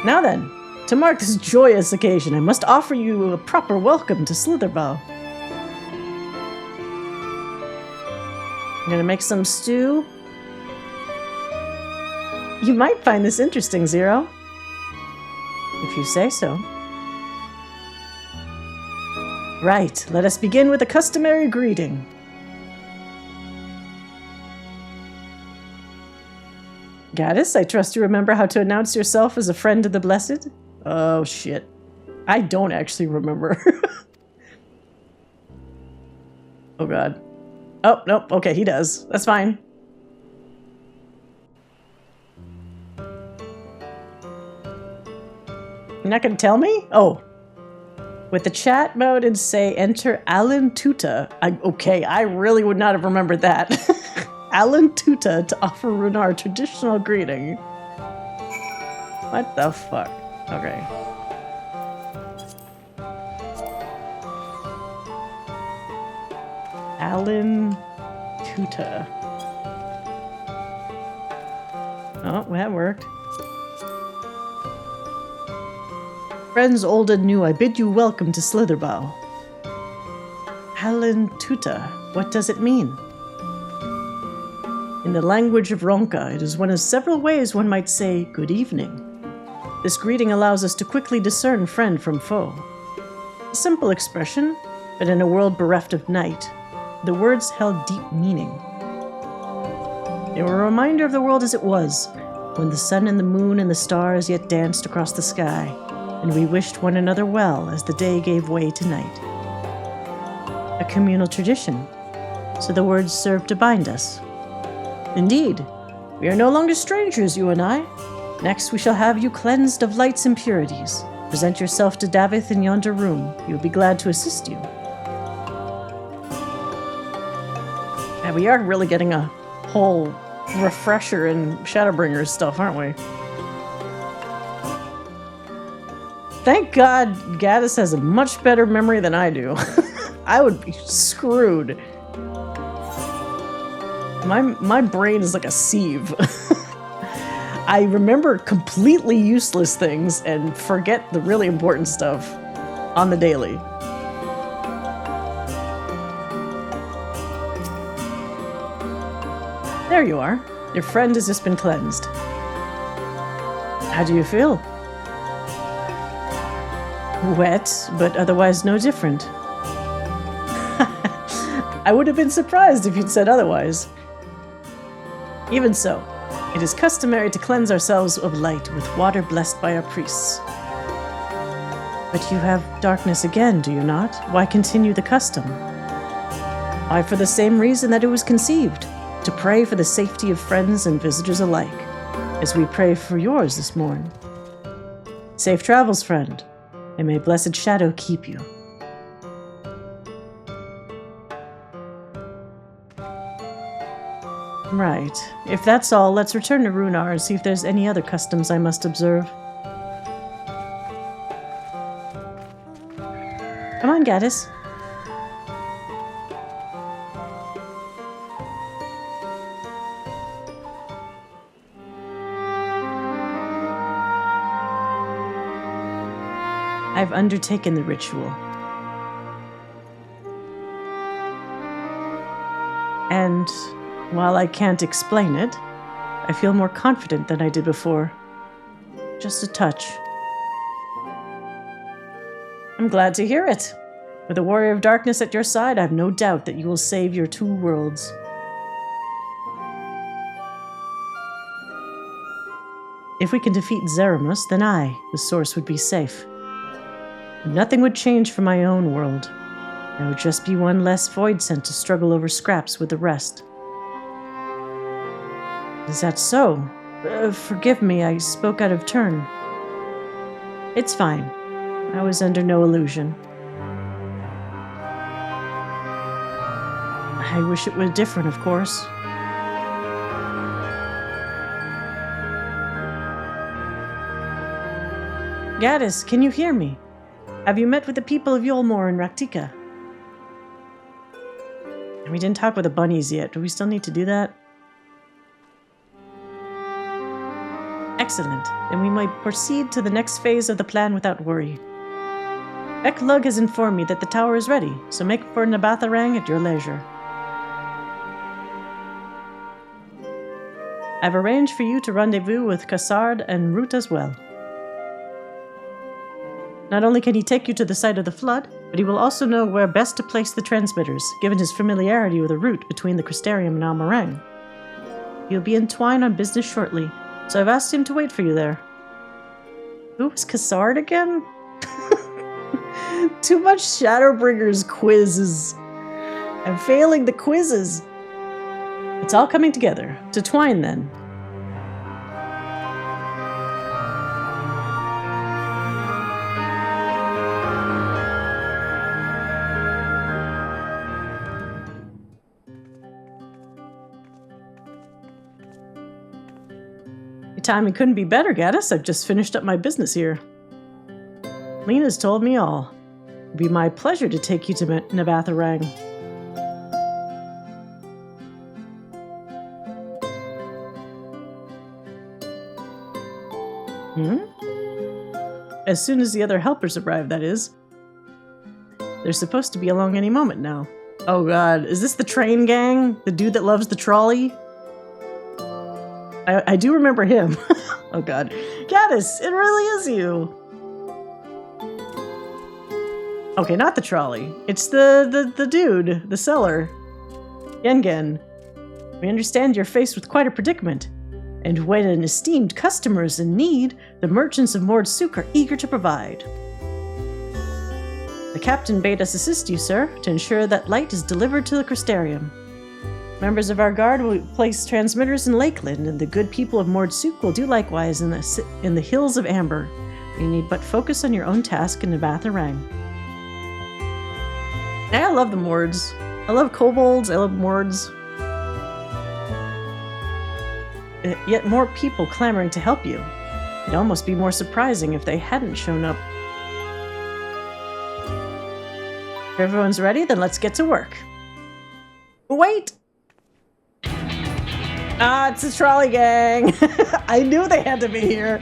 Now then, to mark this joyous occasion, I must offer you a proper welcome to Slitherbow. I'm gonna make some stew. You might find this interesting, Zero. If you say so. Right, let us begin with a customary greeting. Gaddis, I trust you remember how to announce yourself as a friend of the Blessed? Oh, shit. I don't actually remember. Oh, God. Oh, nope. Okay, he does. That's fine. You're not going to tell me? Oh. With the chat mode and say, enter Alan Tuta. Okay, I really would not have remembered that. Alan Tuta to offer Runar traditional greeting. What the fuck? Okay. Alan Tuta. Oh, that worked. Friends old and new, I bid you welcome to Slitherbow. Alan Tuta, what does it mean? In the language of Ronka, it is one of several ways one might say good evening. This greeting allows us to quickly discern friend from foe. A simple expression, but in a world bereft of night, the words held deep meaning. They were a reminder of the world as it was, when the sun and the moon and the stars yet danced across the sky. and we wished one another well as the day gave way to night. A communal tradition, so the words served to bind us. Indeed, we are no longer strangers, you and I. Next we shall have you cleansed of light's impurities. Present yourself to Davith in yonder room. He will be glad to assist you. And we are really getting a whole refresher in Shadowbringers stuff, aren't we? Thank God Gaddis has a much better memory than I do. I would be screwed. My brain is like a sieve. I remember completely useless things and forget the really important stuff on the daily. There you are. Your friend has just been cleansed. How do you feel? Wet, but otherwise no different. I would have been surprised if you'd said otherwise. Even so, it is customary to cleanse ourselves of light with water blessed by our priests. But you have darkness again, do you not? Why continue the custom? Why, for the same reason that it was conceived, to pray for the safety of friends and visitors alike, as we pray for yours this morn. Safe travels, friend, and may blessed shadow keep you. Right. If that's all, let's return to Runar and see if there's any other customs I must observe. Come on, Gaddis. I've undertaken the ritual. And while I can't explain it, I feel more confident than I did before. Just a touch. I'm glad to hear it. With a warrior of darkness at your side, I have no doubt that you will save your two worlds. If we can defeat Zeromus, then I, the source, would be safe. Nothing would change for my own world. There would just be one less void sent to struggle over scraps with the rest. Is that so? Forgive me, I spoke out of turn. It's fine. I was under no illusion. I wish it were different, of course. Gaddis, can you hear me? Have you met with the people of Yolmor and Raktika? We didn't talk with the bunnies yet. Do we still need to do that? Excellent. Then we might proceed to the next phase of the plan without worry. Eklug has informed me that the tower is ready, so make for Nabatharang at your leisure. I've arranged for you to rendezvous with Kassard and Root as well. Not only can he take you to the site of the flood, but he will also know where best to place the transmitters, given his familiarity with the route between the Crystarium and Almarang. He'll be in Twine on business shortly, so I've asked him to wait for you there. Who was Kassard again? Too much Shadowbringers quizzes. I'm failing the quizzes. It's all coming together. To Twine, then. Timing couldn't be better, Gaddis. I've just finished up my business here. Lena's told me all. It'd be my pleasure to take you to Nabatharang. As soon as the other helpers arrive, that is. They're supposed to be along any moment now. Oh god, is this the train gang? The dude that loves the trolley? I do remember him. Oh god. Gaddis, it really is you. Okay, not the trolley. It's the dude, the seller. Gengen. We understand you're faced with quite a predicament. And when an esteemed customer is in need, the merchants of Mordsuk are eager to provide. The captain bade us assist you, sir, to ensure that light is delivered to the Crystarium. Members of our guard will place transmitters in Lakeland, and the good people of Mordsuk will do likewise in the Hills of Amber. You need but focus on your own task in Nabatha-Rang. I love the Mords. I love kobolds, I love Mords. Yet more people clamoring to help you. It'd almost be more surprising if they hadn't shown up. If everyone's ready, then let's get to work. Wait! Ah, it's a trolley gang! I knew they had to be here.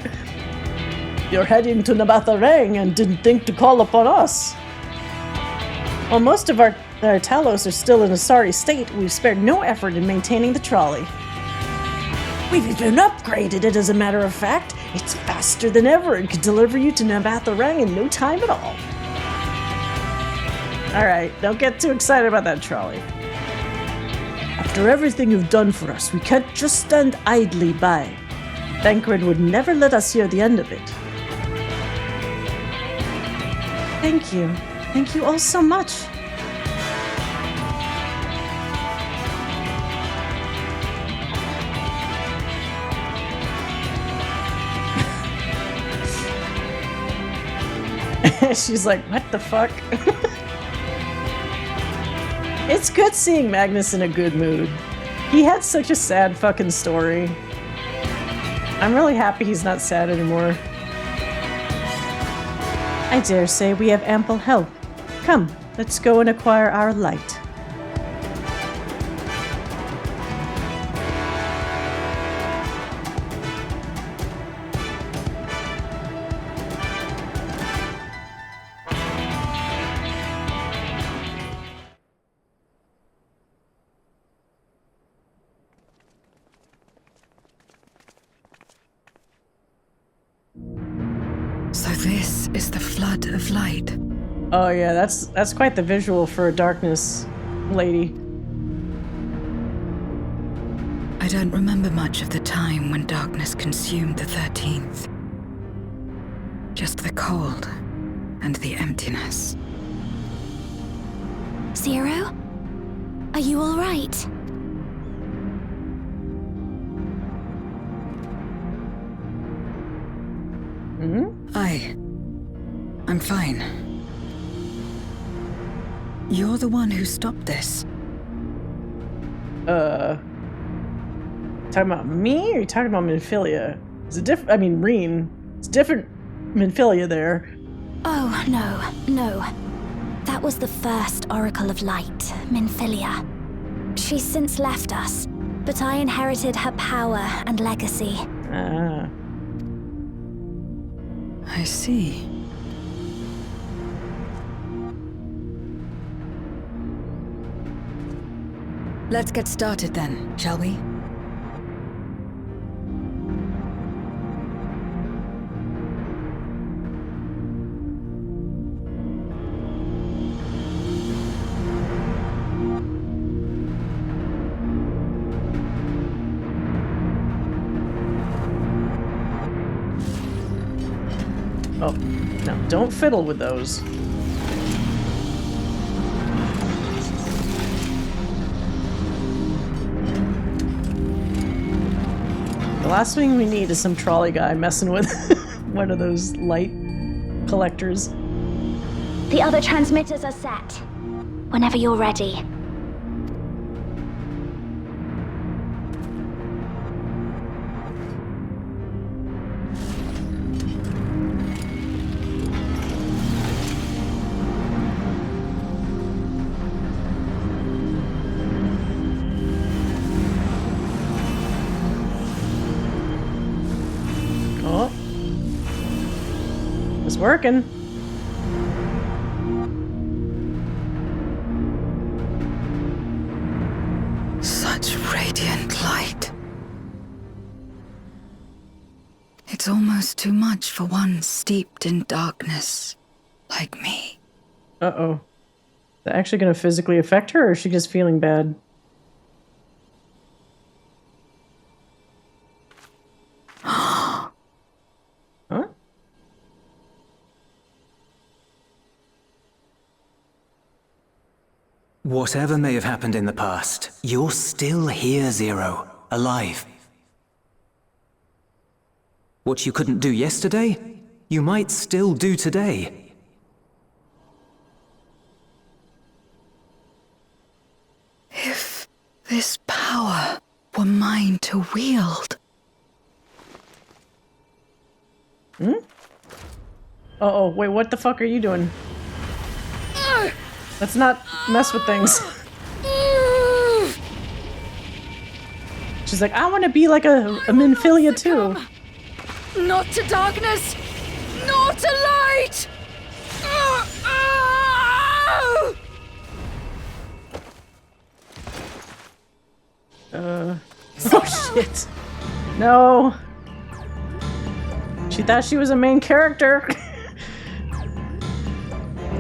You're heading to Nabatha-Rang and didn't think to call upon us. While most of our Talos are still in a sorry state, we've spared no effort in maintaining the trolley. We've even upgraded it, as a matter of fact. It's faster than ever and could deliver you to Nabatha-Rang in no time at all. Alright, don't get too excited about that trolley. After everything you've done for us, we can't just stand idly by. Thancred would never let us hear the end of it. Thank you. Thank you all so much. She's like, what the fuck? It's good seeing Magnus in a good mood. He had such a sad fucking story. I'm really happy he's not sad anymore. I dare say we have ample help. Come, let's go and acquire our light. So this is the flood of light. Oh yeah, that's quite the visual for a darkness lady. I don't remember much of the time when darkness consumed the 13th. Just the cold and the emptiness. Zero? Are you all right? I'm fine. You're the one who stopped this. Talking about me, or are you talking about Minfilia? It's a different, I mean, Ryne. It's different Minfilia there. Oh, no. That was the first Oracle of Light, Minfilia. She's since left us, but I inherited her power and legacy. Ah. I see. Let's get started then, shall we? Oh, no, don't fiddle with those. The last thing we need is some trolley guy messing with one of those light collectors. The other transmitters are set. Whenever you're ready. Oh. It's working. Such radiant light. It's almost too much for one steeped in darkness like me. Uh-oh. Is that actually going to physically affect her, or is she just feeling bad? Whatever may have happened in the past, you're still here, Zero. Alive. What you couldn't do yesterday, you might still do today. If this power were mine to wield. Uh-oh, wait, what the fuck are you doing? Let's not mess with things. She's like, I want to be like a Minfilia too. Not to darkness, nor to light! Oh shit. No. She thought she was a main character.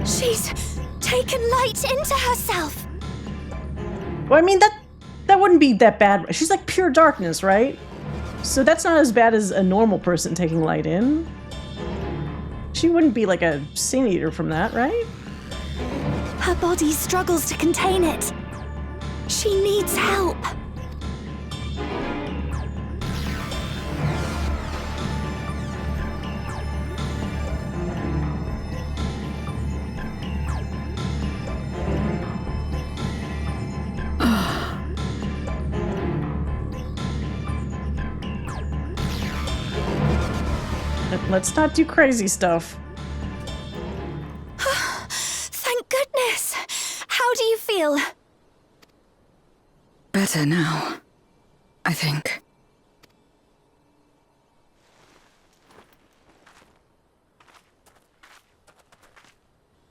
She's taken light into herself. Well, I mean, that wouldn't be that bad. She's like pure darkness, right? So that's not as bad as a normal person taking light in. She wouldn't be like a sin eater from that, right? Her body struggles to contain it. She needs help. Let's not do crazy stuff. Thank goodness. How do you feel? Better now, I think.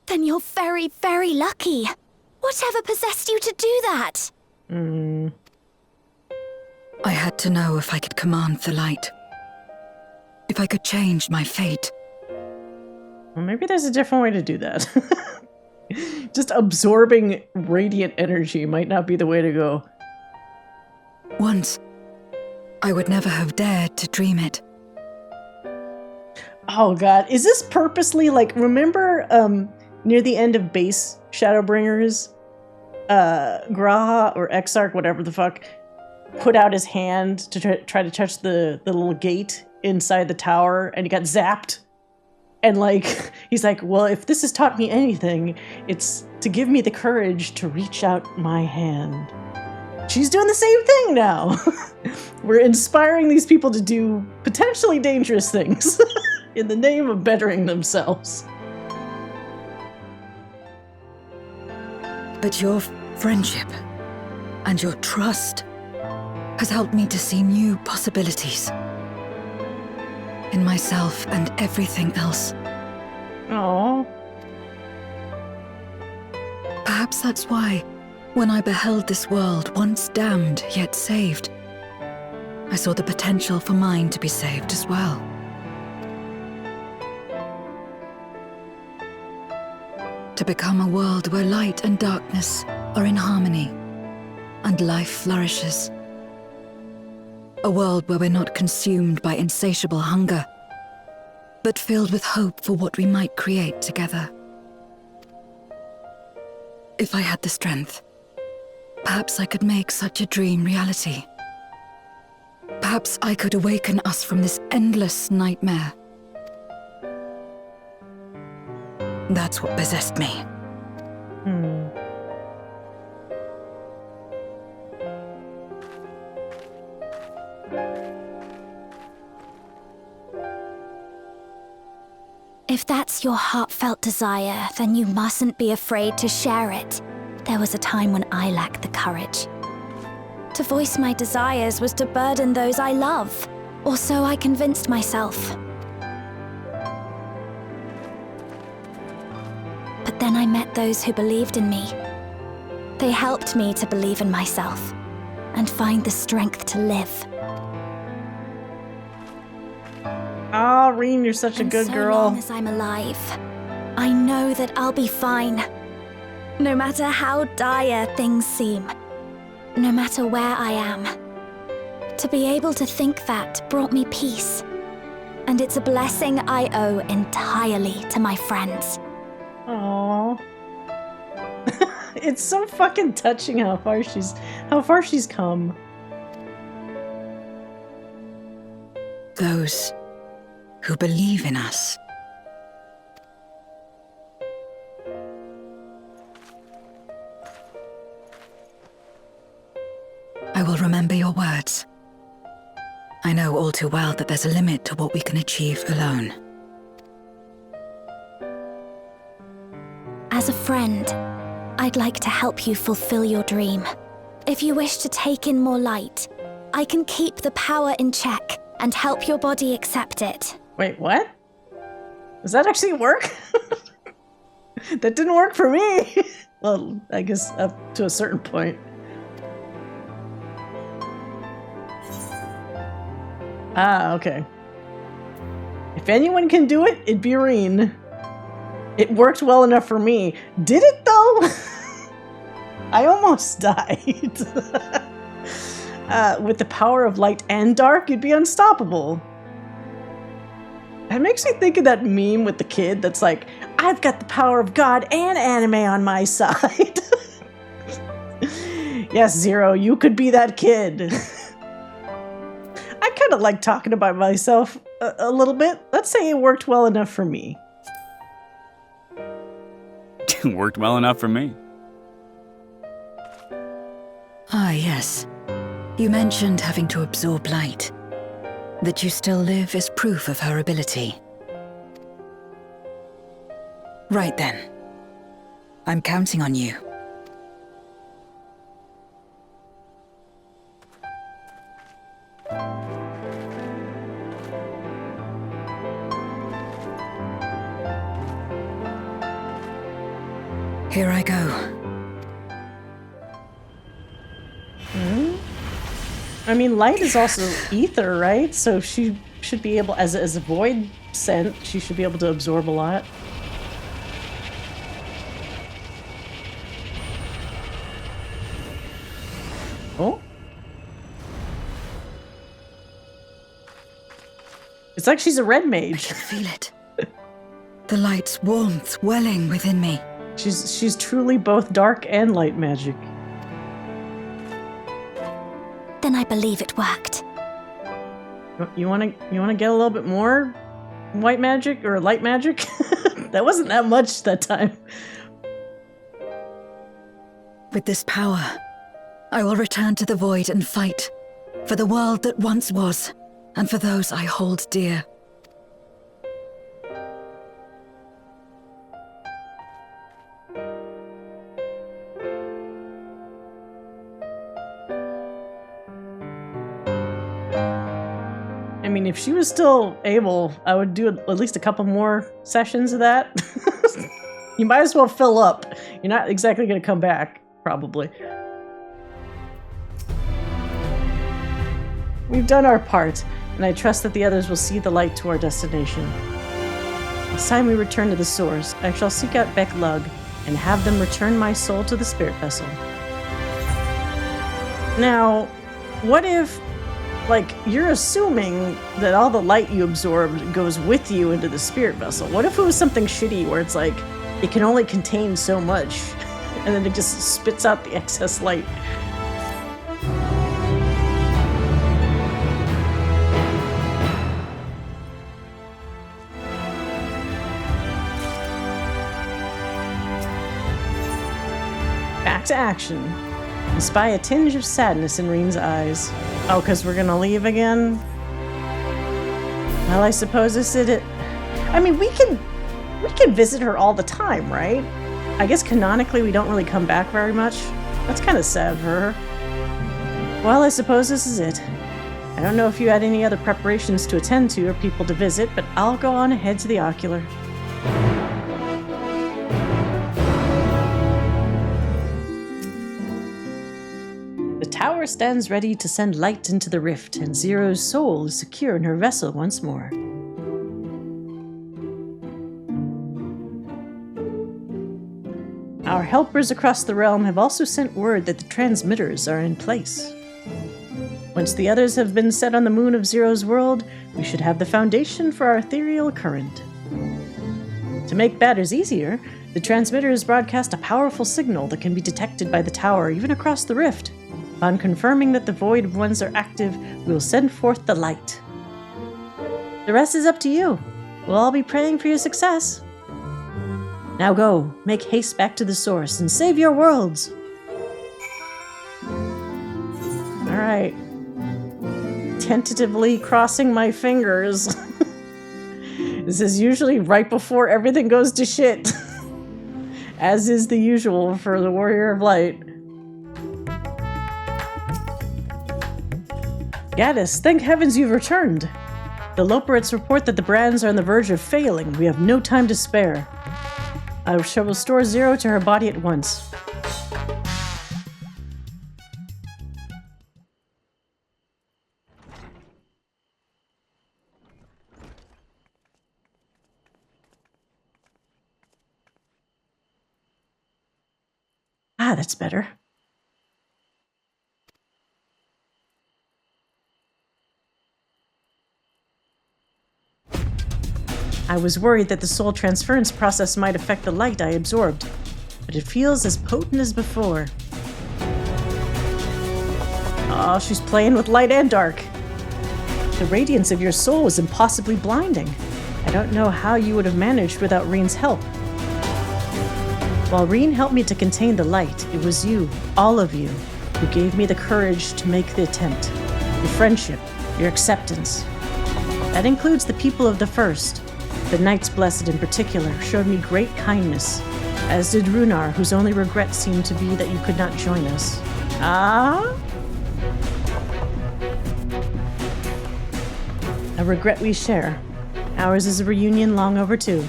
Then you're very, very lucky. Whatever possessed you to do that? I had to know if I could command the light. If I could change my fate. Well, maybe there's a different way to do that. Just absorbing radiant energy might not be the way to go. Once, I would never have dared to dream it. Oh god, is this purposely like, remember near the end of base Shadowbringers, Graha or Exarch, whatever the fuck, put out his hand to try to touch the little gate inside the tower, and he got zapped. And like, he's like, well, if this has taught me anything, it's to give me the courage to reach out my hand. She's doing the same thing now. We're inspiring these people to do potentially dangerous things in the name of bettering themselves. But your friendship and your trust has helped me to see new possibilities. In myself and everything else. Aww. Perhaps that's why, when I beheld this world once damned yet saved, I saw the potential for mine to be saved as well. To become a world where light and darkness are in harmony, and life flourishes. A world where we're not consumed by insatiable hunger, but filled with hope for what we might create together. If I had the strength, perhaps I could make such a dream reality. Perhaps I could awaken us from this endless nightmare. That's what possessed me. If that's your heartfelt desire, then you mustn't be afraid to share it. There was a time when I lacked the courage. To voice my desires was to burden those I love, or so I convinced myself. But then I met those who believed in me. They helped me to believe in myself, and find the strength to live. Oh, Ryne, you're such a good so girl. Long as I'm alive, I know that I'll be fine. No matter how dire things seem, no matter where I am. To be able to think that brought me peace. And it's a blessing I owe entirely to my friends. Aww. It's so fucking touching how far she's come. Those who believe in us. I will remember your words. I know all too well that there's a limit to what we can achieve alone. As a friend, I'd like to help you fulfill your dream. If you wish to take in more light, I can keep the power in check and help your body accept it. Wait, what? Does that actually work? That didn't work for me. Well, I guess up to a certain point. Ah, okay. If anyone can do it, it'd be Ryne. It worked well enough for me. Did it, though? I almost died. With the power of light and dark, you'd be unstoppable. That makes me think of that meme with the kid that's like, I've got the power of God and anime on my side. Yes, Zero, you could be that kid. I kind of like talking about myself a little bit. Let's say it worked well enough for me. Worked well enough for me. Ah, yes. You mentioned having to absorb light. That you still live is proof of her ability. Right then. I'm counting on you. Here I go. I mean, light is also ether, right? So she should be able, as a void scent, she should be able to absorb a lot. Oh? It's like she's a red I mage. can feel it. The light's warmth welling within me. She's truly both dark and light magic. Then I believe it worked. You wanna get a little bit more white magic or light magic? That wasn't that much that time. With this power, I will return to the void and fight for the world that once was, and for those I hold dear. I mean, if she was still able, I would do at least a couple more sessions of that. You might as well fill up. You're not exactly going to come back, probably. We've done our part, and I trust that the others will see the light to our destination. It's time we return to the source. I shall seek out Beck-Lug and have them return my soul to the spirit vessel. Now, what if, like, you're assuming that all the light you absorbed goes with you into the spirit vessel? What if it was something shitty where it's like, it can only contain so much, and then it just spits out the excess light? Back to action. I spy a tinge of sadness in Ryne's eyes. Oh, because we're gonna leave again? Well, I suppose this is it. I mean, we can visit her all the time, right? I guess canonically we don't really come back very much. That's kind of sad for her. Well, I suppose this is it. I don't know if you had any other preparations to attend to or people to visit, but I'll go on ahead to the ocular. The tower stands ready to send light into the rift, and Zero's soul is secure in her vessel once more. Our helpers across the realm have also sent word that the transmitters are in place. Once the others have been set on the moon of Zero's world, we should have the foundation for our ethereal current. To make matters easier, the transmitters broadcast a powerful signal that can be detected by the tower even across the rift. Upon confirming that the void ones are active, we will send forth the light. The rest is up to you. We'll all be praying for your success. Now go, make haste back to the source and save your worlds. Alright. Tentatively crossing my fingers. This is usually right before everything goes to shit. As is the usual for the Warrior of Light. Gaddis, thank heavens you've returned. The Loporits report that the brands are on the verge of failing. We have no time to spare. I shall restore Zero to her body at once. Ah, that's better. I was worried that the soul transference process might affect the light I absorbed, but it feels as potent as before. Oh, she's playing with light and dark. The radiance of your soul was impossibly blinding. I don't know how you would have managed without Ryne's help. While Ryne helped me to contain the light, it was you, all of you, who gave me the courage to make the attempt. Your friendship, your acceptance. That includes the people of the First. The Knights Blessed in particular showed me great kindness, as did Runar, whose only regret seemed to be that you could not join us. Ah? A regret we share. Ours is a reunion long overdue.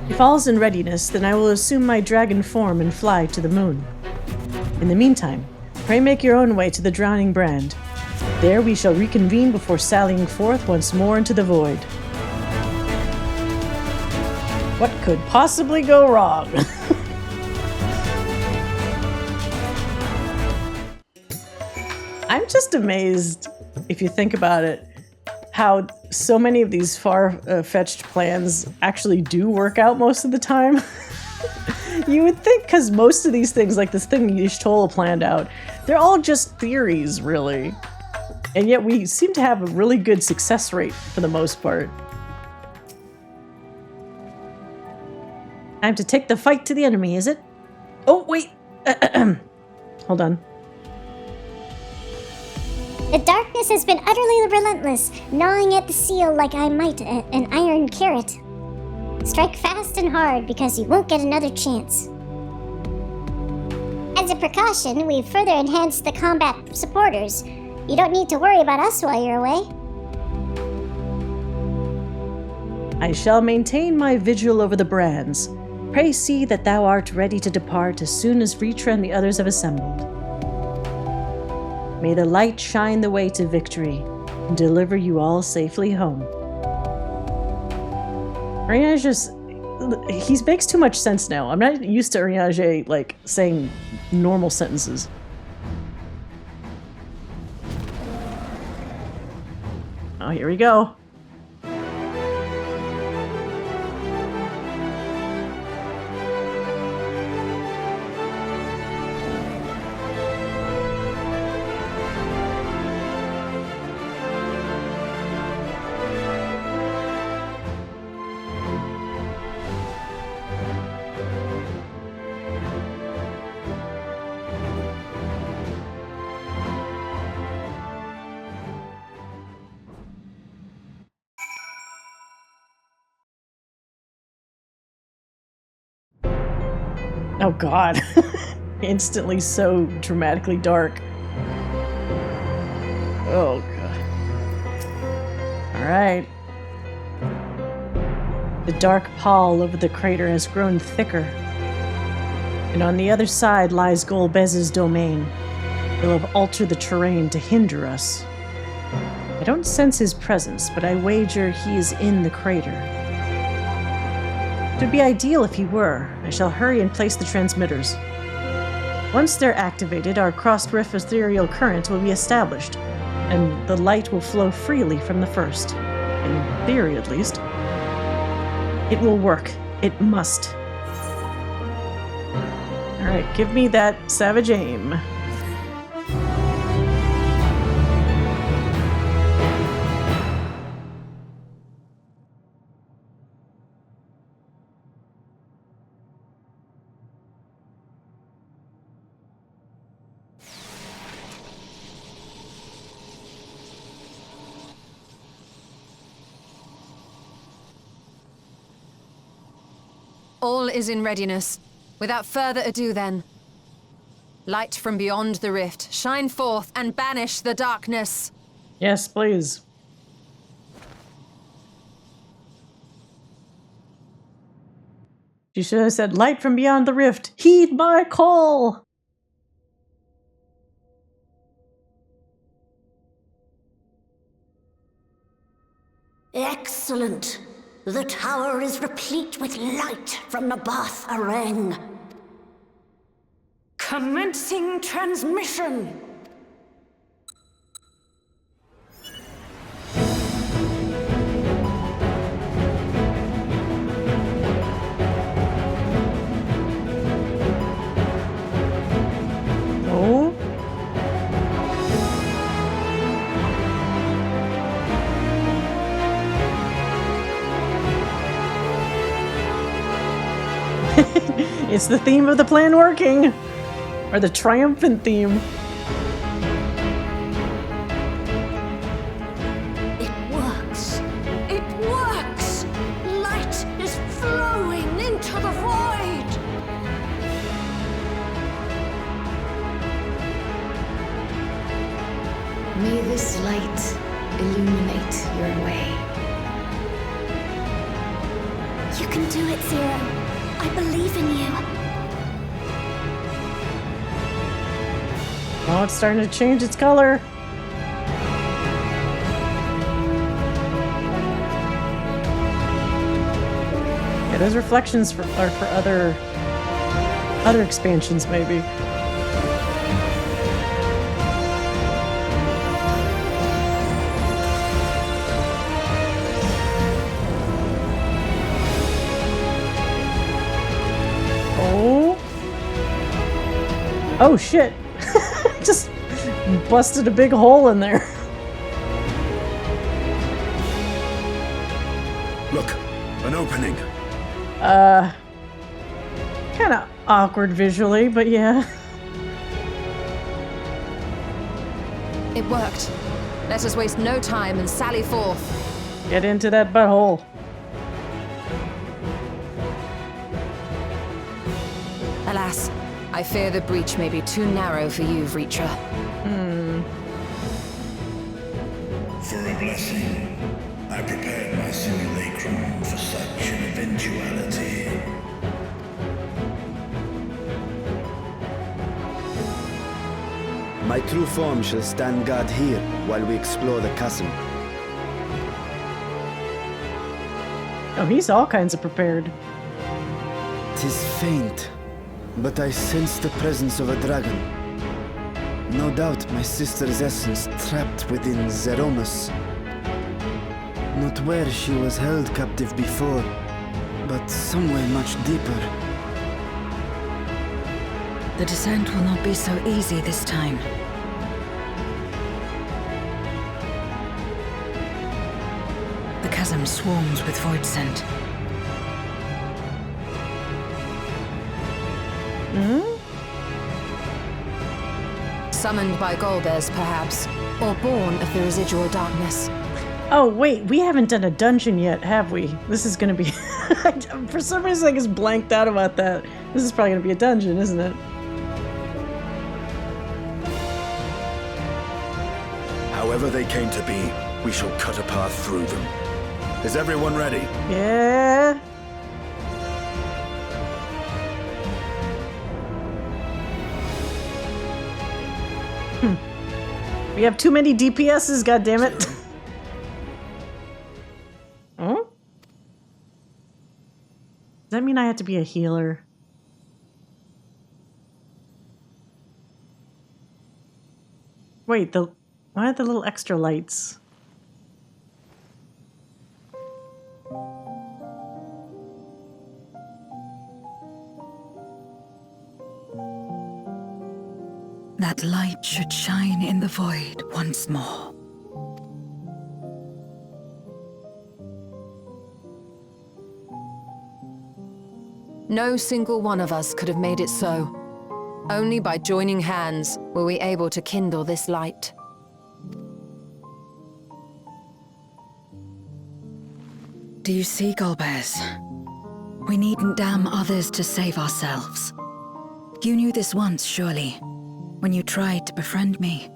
If all's in readiness, then I will assume my dragon form and fly to the moon. In the meantime, pray make your own way to the Drowning Brand. There we shall reconvene before sallying forth once more into the void. What could possibly go wrong? I'm just amazed, if you think about it, how so many of these far-fetched plans actually do work out most of the time. You would think, because most of these things, like this thing Y'shtola planned out, they're all just theories, really. And yet we seem to have a really good success rate for the most part. Time to take the fight to the enemy, is it? Oh, wait! Hold on. The darkness has been utterly relentless, gnawing at the seal like I might an iron carrot. Strike fast and hard, because you won't get another chance. As a precaution, we've further enhanced the combat supporters. You don't need to worry about us while you're away. I shall maintain my vigil over the brands. Pray see that thou art ready to depart as soon as Vritra and the others have assembled. May the light shine the way to victory and deliver you all safely home. Urianger just... he makes too much sense now. I'm not used to Urianger, like, saying normal sentences. Oh, here we go. Oh god. Instantly so dramatically dark. Oh god. Alright. The dark pall over the crater has grown thicker. And on the other side lies Golbez's domain. He'll have altered the terrain to hinder us. I don't sense his presence, but I wager he is in the crater. It would be ideal if he were. I shall hurry and place the transmitters. Once they're activated, our cross-rift ethereal current will be established, and the light will flow freely from the first. In theory, at least. It will work. It must. Alright, give me that savage aim. All is in readiness. Without further ado, then. Light from beyond the rift, shine forth and banish the darkness. Yes, please. You should have said, light from beyond the rift, heed my call! Excellent. The tower is replete with light from the radz-at-han. Commencing transmission. Oh? It's the theme of the plan working! Or the triumphant theme. It works. It works! Light is flowing into the void! May this light illuminate your way. You can do it, Zero. I believe in you. Oh, it's starting to change its color. Yeah, those reflections are for other expansions, maybe. Oh shit! Just busted a big hole in there. Look, an opening. Kinda awkward visually, but yeah. It worked. Let us waste no time and sally forth. Get into that butthole. Alas, I fear the breach may be too narrow for you, Vritra. For a blessing, I prepared my simulacrum for such an eventuality. My true form shall stand guard here while we explore the chasm. Oh, he's all kinds of prepared. 'Tis faint, but I sense the presence of a dragon. No doubt my sister's essence trapped within Zeromus. Not where she was held captive before, but somewhere much deeper. The descent will not be so easy this time. The chasm swarms with void scent. Summoned by Golbez, perhaps, or born of the residual darkness. Oh wait, we haven't done a dungeon yet, have we? This is gonna be... For some reason I just blanked out about that. This is probably gonna be a dungeon, isn't it? However they came to be, we shall cut a path through them. Is everyone ready? Yeah. We have too many DPSs, goddammit. Huh? Does that mean I have to be a healer? Wait, why are the little extra lights? that light should shine in the void once more. No single one of us could have made it so. Only by joining hands were we able to kindle this light. Do you see, Golbez? We needn't damn others to save ourselves. You knew this once, surely, when you tried to befriend me.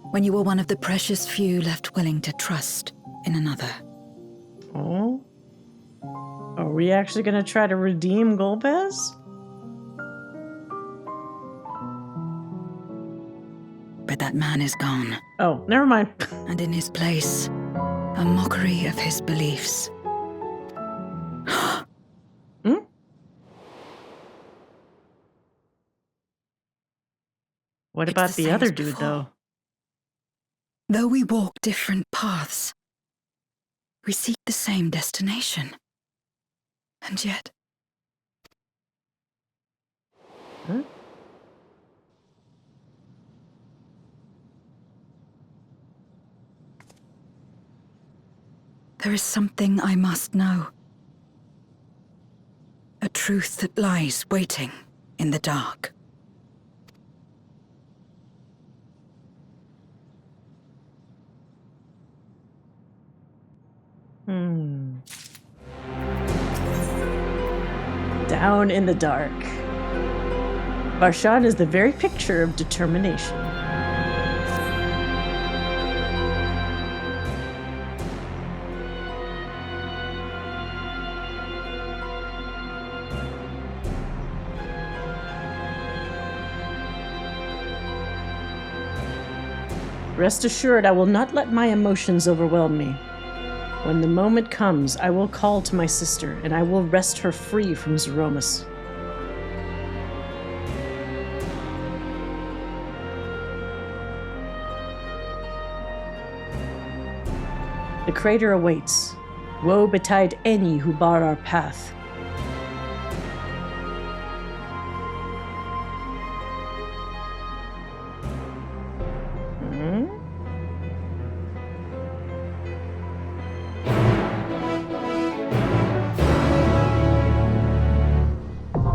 When you were one of the precious few left willing to trust in another. Oh? Are we actually gonna try to redeem Golbez? But that man is gone. Oh, never mind. And in his place, a mockery of his beliefs. Hmm? What It's about the the same other as dude, before. though? Though we walk different paths, we seek the same destination. And yet... Huh? There is something I must know. A truth that lies waiting in the dark. Down in the dark. Varshan is the very picture of determination. Rest assured, I will not let my emotions overwhelm me. When the moment comes, I will call to my sister, and I will wrest her free from Zeromus. The crater awaits. Woe betide any who bar our path.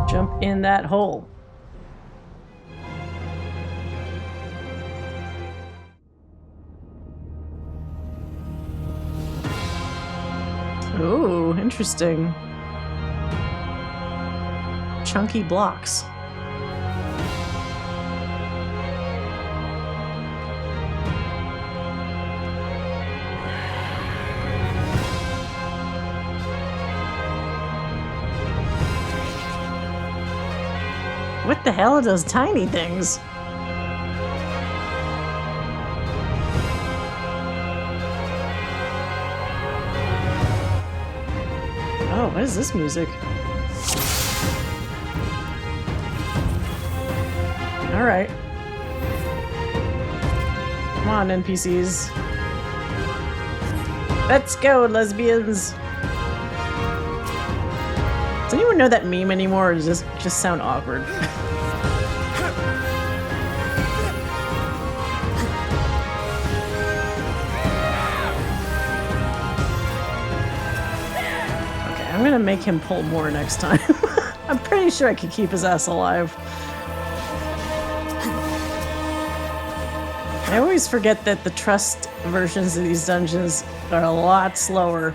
Jump in that hole. Ooh, interesting. Chunky blocks. What the hell are those tiny things? Oh, what is this music? Alright. Come on, NPCs. Let's go, lesbians! Does anyone know that meme anymore, or does this just sound awkward? Okay, I'm gonna make him pull more next time. I'm pretty sure I could keep his ass alive. I always forget that the trust versions of these dungeons are a lot slower.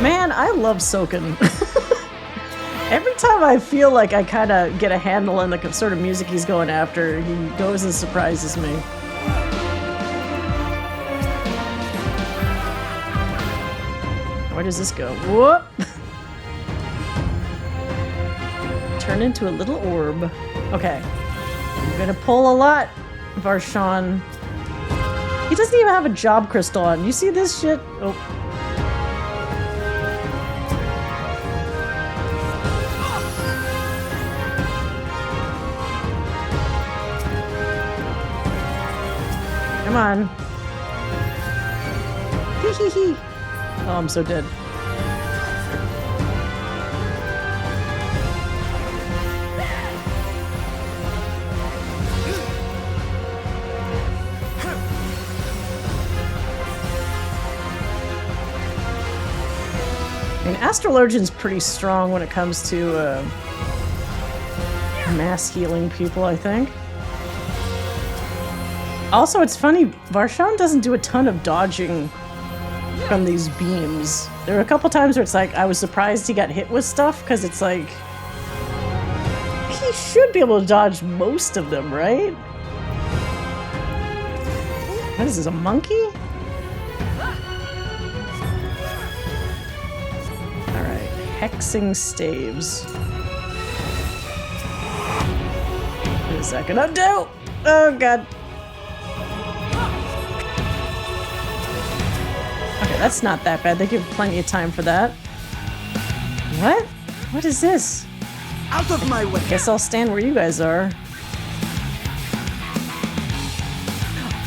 Man, I love Soken. Every time I feel like I kind of get a handle on the sort of music he's going after, he goes and surprises me. Where does this go? Whoop! Turn into a little orb. Okay. I'm gonna pull a lot, Varshan. He doesn't even have a job crystal on. You see this shit? Oh. Come on. Hee. Oh, I'm so dead. I mean, Astrologian's pretty strong when it comes to mass healing people, I think. Also, it's funny, Varshan doesn't do a ton of dodging from these beams. There were a couple times where it's like, I was surprised he got hit with stuff, because it's like, he should be able to dodge most of them, right? What is this, a monkey? Alright, hexing staves. Wait a second, undo! Oh god. Okay, that's not that bad. They give plenty of time for that. What? What is this? Out of my way! Guess I'll stand where you guys are.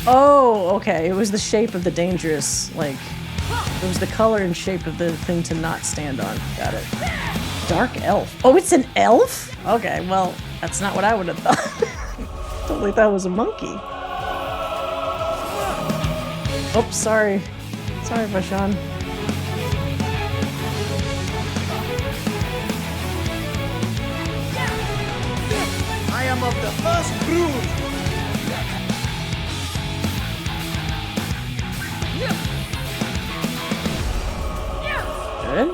Oh, okay. It was the shape of the dangerous, like, it was the color and shape of the thing to not stand on. Got it. Dark elf. Oh, it's an elf? Okay, well, that's not what I would have thought. Totally thought it was a monkey. Oops, sorry. Sorry, Varshan. I am of the first brood! Good.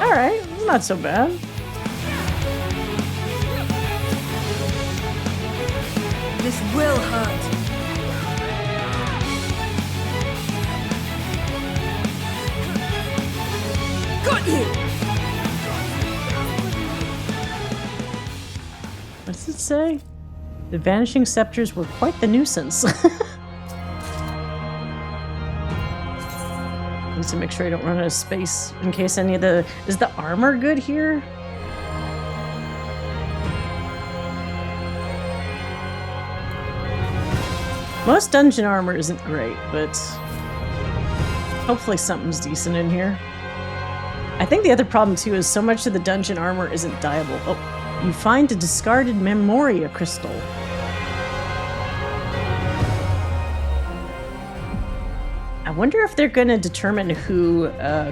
Alright, not so bad. This will hurt. Got you! What does it say? The vanishing scepters were quite the nuisance. Need to make sure I don't run out of space in case any of the... Is the armor good here? Most dungeon armor isn't great, but hopefully something's decent in here. I think the other problem too is so much of the dungeon armor isn't dyeable. Oh, you find a discarded Memoria crystal. I wonder if they're gonna determine who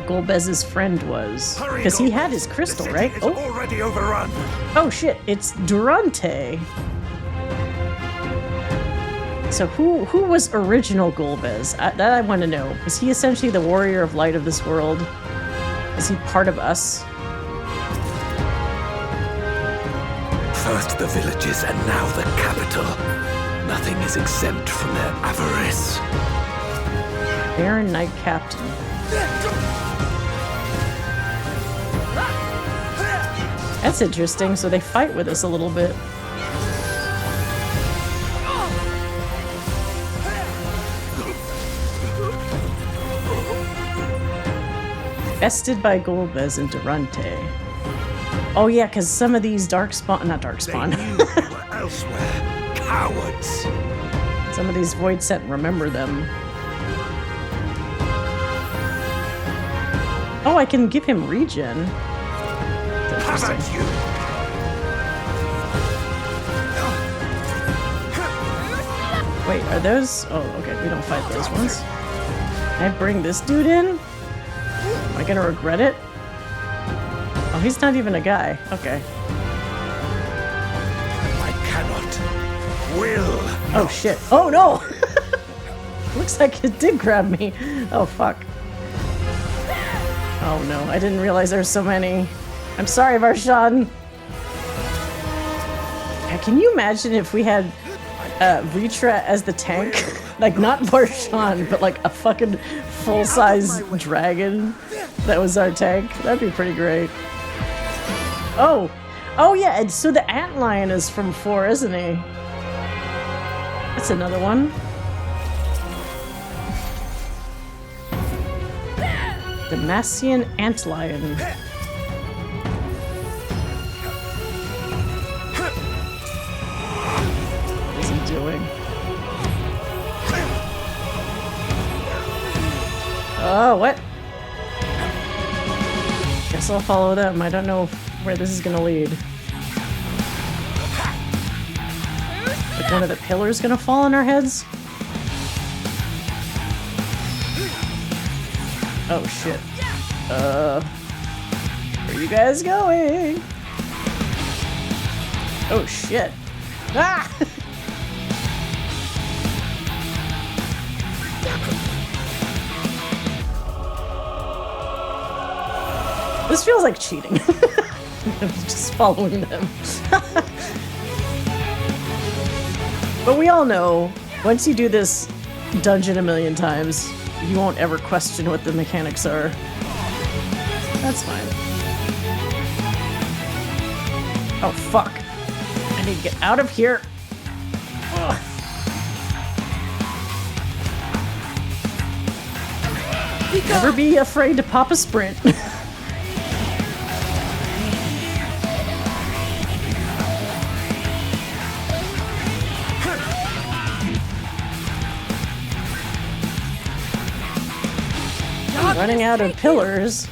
Golbez's friend was, because he had his crystal, right? Oh, already overrun. Oh shit! It's Durante. So who was original Golbez? That I want to know. Is he essentially the warrior of light of this world? Is he part of us? First the villages and now the capital. Nothing is exempt from their avarice. Baron Knight Captain. That's interesting. So they fight with us a little bit. Bested by Golbez and Durante. Oh yeah, because some of these not dark spawn. They knew we were elsewhere. Cowards. Some of these void set remember them. Oh, I can give him regen. Have at you. Wait, are those? Oh, okay, we don't fight those ones. Can I bring this dude in? Am I gonna regret it? Oh, he's not even a guy. Okay. I cannot. Will. Oh shit. Oh no! Looks like it did grab me. Oh fuck. Oh no, I didn't realize there were so many. I'm sorry, Varshan. Can you imagine if we had Vitra as the tank? Like, not Varshan, but like a fucking full-size dragon that was our tank? That'd be pretty great. Oh! Oh yeah, and so the antlion is from 4, isn't he? That's another one. The Massian antlion. What is he doing? Oh, what? Guess I'll follow them. I don't know where this is gonna lead. Like one of the pillars gonna fall on our heads? Oh shit. Where are you guys going? Oh shit. Ah! This feels like cheating. I'm just following them. But we all know, once you do this dungeon a million times, you won't ever question what the mechanics are. That's fine. Oh, fuck. I need to get out of here. Ugh. Never be afraid to pop a sprint. Running out of pillars.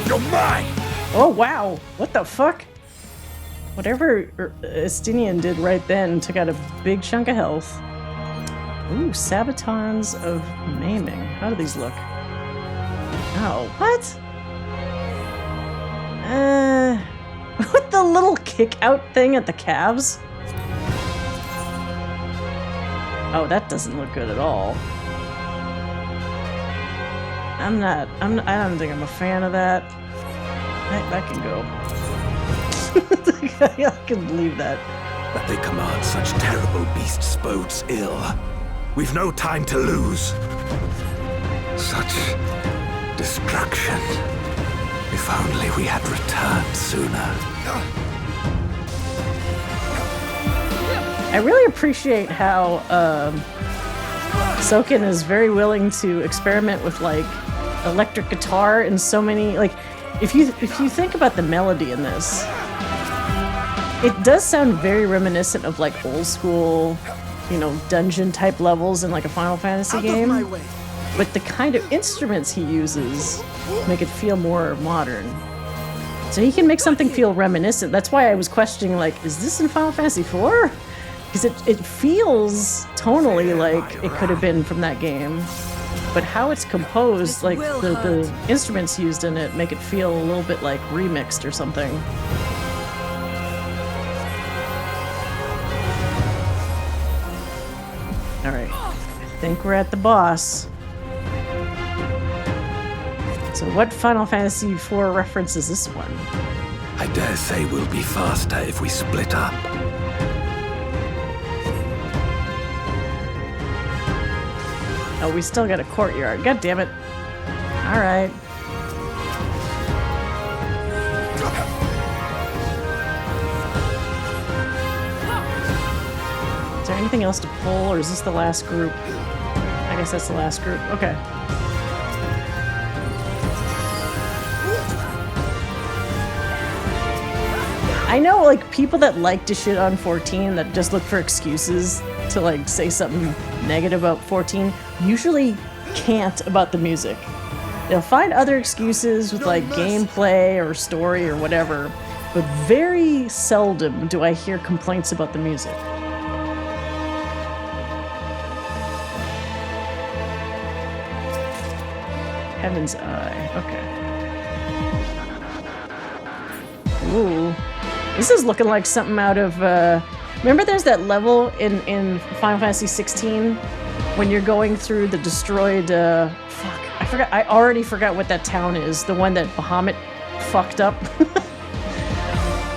You're mine! Oh wow, what the fuck? Whatever Estinian did right then took out a big chunk of health. Ooh, sabatons of maiming. How do these look? Oh, what? With the little kick out thing at the calves? Oh, that doesn't look good at all. I don't think I'm a fan of that. That can go. I can leave that. That they command such terrible beasts bodes ill. We've no time to lose. Such destruction. If only we had returned sooner. I really appreciate how Soken is very willing to experiment with like electric guitar and so many like if you think about the melody in this, it does sound very reminiscent of like old school, you know, dungeon type levels in like a Final Fantasy game. But the kind of instruments he uses make it feel more modern. So he can make something feel reminiscent. That's why I was questioning, like, is this in Final Fantasy IV? Because it feels tonally like it could have been from that game. But how it's composed, like the instruments used in it, make it feel a little bit like remixed or something. Alright, I think we're at the boss. So what Final Fantasy IV reference is this one? I dare say we'll be faster if we split up. Oh, we still got a courtyard. God damn it. Alright. Is there anything else to pull, or is this the last group? I guess that's the last group. Okay. I know, like, people that like to shit on 14, that just look for excuses to, like, say something negative about 14, usually can't about the music. They'll find other excuses with, like, gameplay or story or whatever, but very seldom do I hear complaints about the music. Heaven's Eye. Okay. Ooh. This is looking like something out of, remember there's that level in Final Fantasy 16 when you're going through the destroyed, I already forgot what that town is, the one that Bahamut fucked up.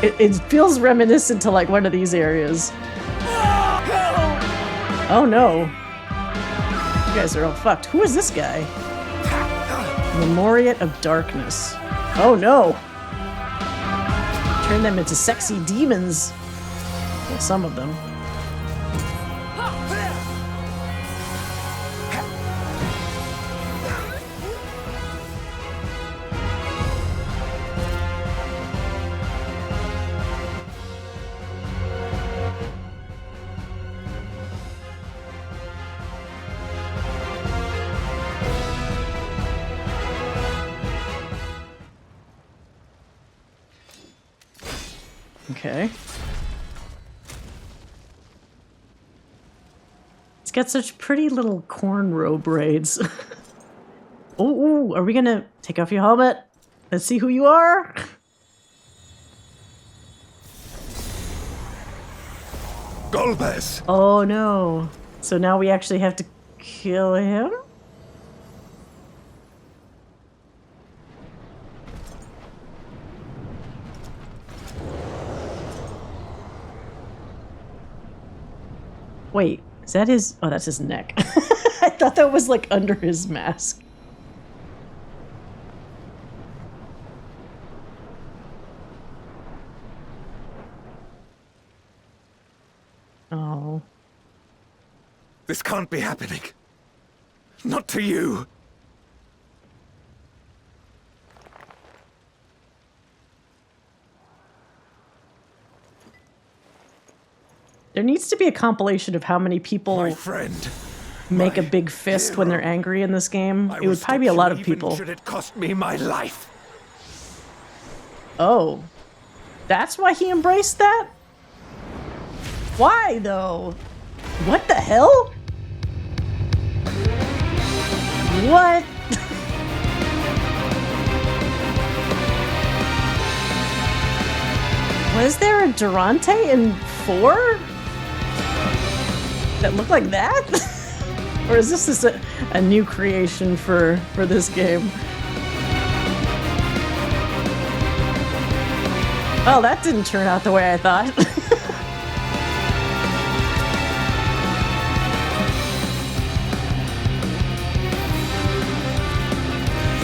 it feels reminiscent to like one of these areas. Oh no. You guys are all fucked. Who is this guy? Memoriat of Darkness. Oh no. Turn them into sexy demons. Well, some of them. Okay. It's got such pretty little cornrow braids. Oh, are we gonna take off your helmet? Let's see who you are. Golbez! Oh no. So now we actually have to kill him? Wait, is that his... Oh, that's his neck. I thought that was like under his mask. Oh. This can't be happening. Not to you. There needs to be a compilation of how many people My friend, make a big fist when they're angry in this game. It would probably be a lot of people. Should it cost me my life? Oh. That's why he embraced that? Why, though? What the hell? What? Was there a Durante in 4? That looked like that? Or is this just a new creation for this game? Well, that didn't turn out the way I thought.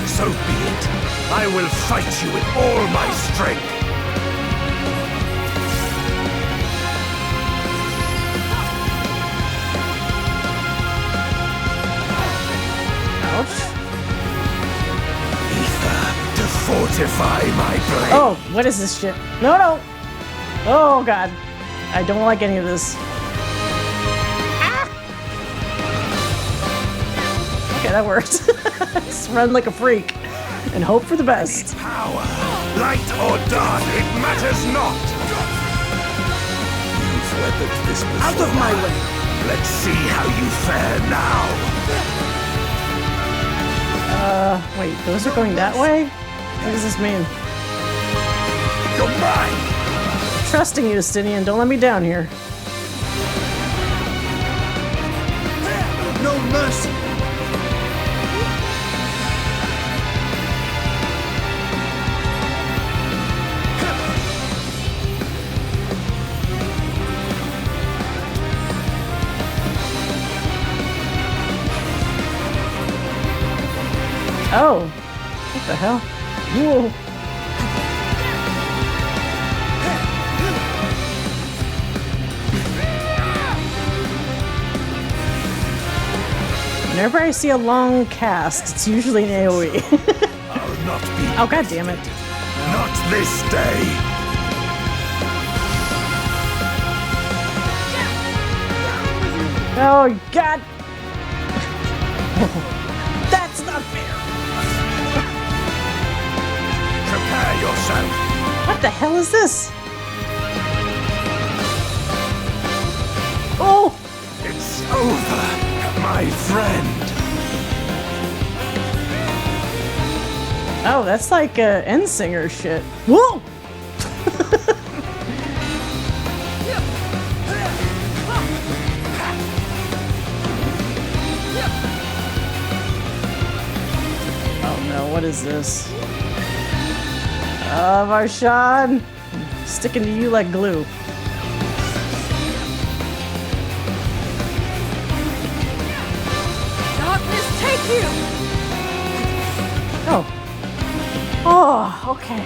So be it. I will fight you with all my strength. To fortify my blade. Oh, what is this shit? No, no. Oh, God. I don't like any of this. Ah! Okay, that worked. Just run like a freak and hope for the best. Power, light or dark, it matters not. You've weathered this before. Out of my way. Let's see how you fare now. Wait, those are going that way? What does this mean? You're mine! Trusting you, Justinian. Don't let me down here. No mercy! Oh. What the hell? Whoa. Whenever I see a long cast, it's usually an AoE. I'll not be. Oh, God damn it. Not this day. Oh, God. That's not fair. Prepare yourself. What the hell is this? Oh! It's over, my friend. Oh, that's like Endsinger shit. Whoa! Oh no, what is this? Marshawn! Sticking to you like glue. Darkness, take you! Oh. Oh, okay.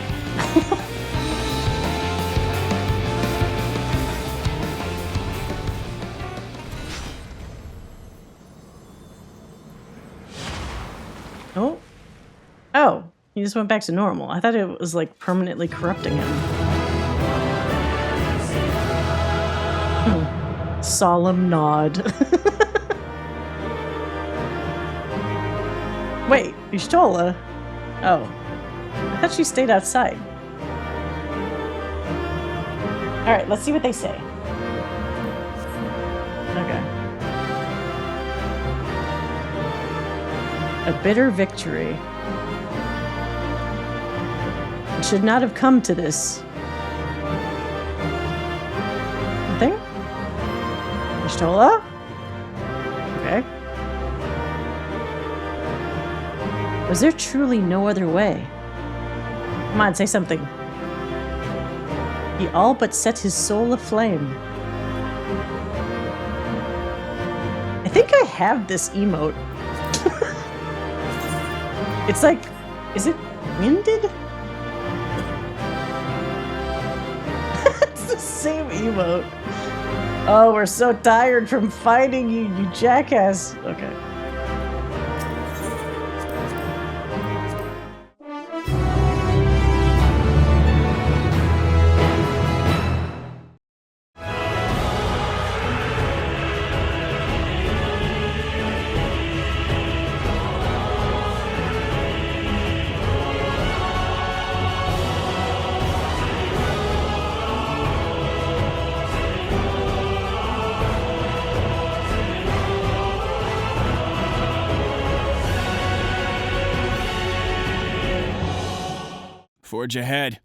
Oh. Oh. He just went back to normal. I thought it was like permanently corrupting him. Solemn nod. Wait, Y'shtola? Oh. I thought she stayed outside. Alright, let's see what they say. Okay. A bitter victory. It should not have come to this. Nothing? Ishtola? Okay. Was there truly no other way? Come on, say something. He all but set his soul aflame. I think I have this emote. It's like, is it winded? It's the same emote. Oh, we're so tired from fighting you, you jackass. Okay. Forge ahead.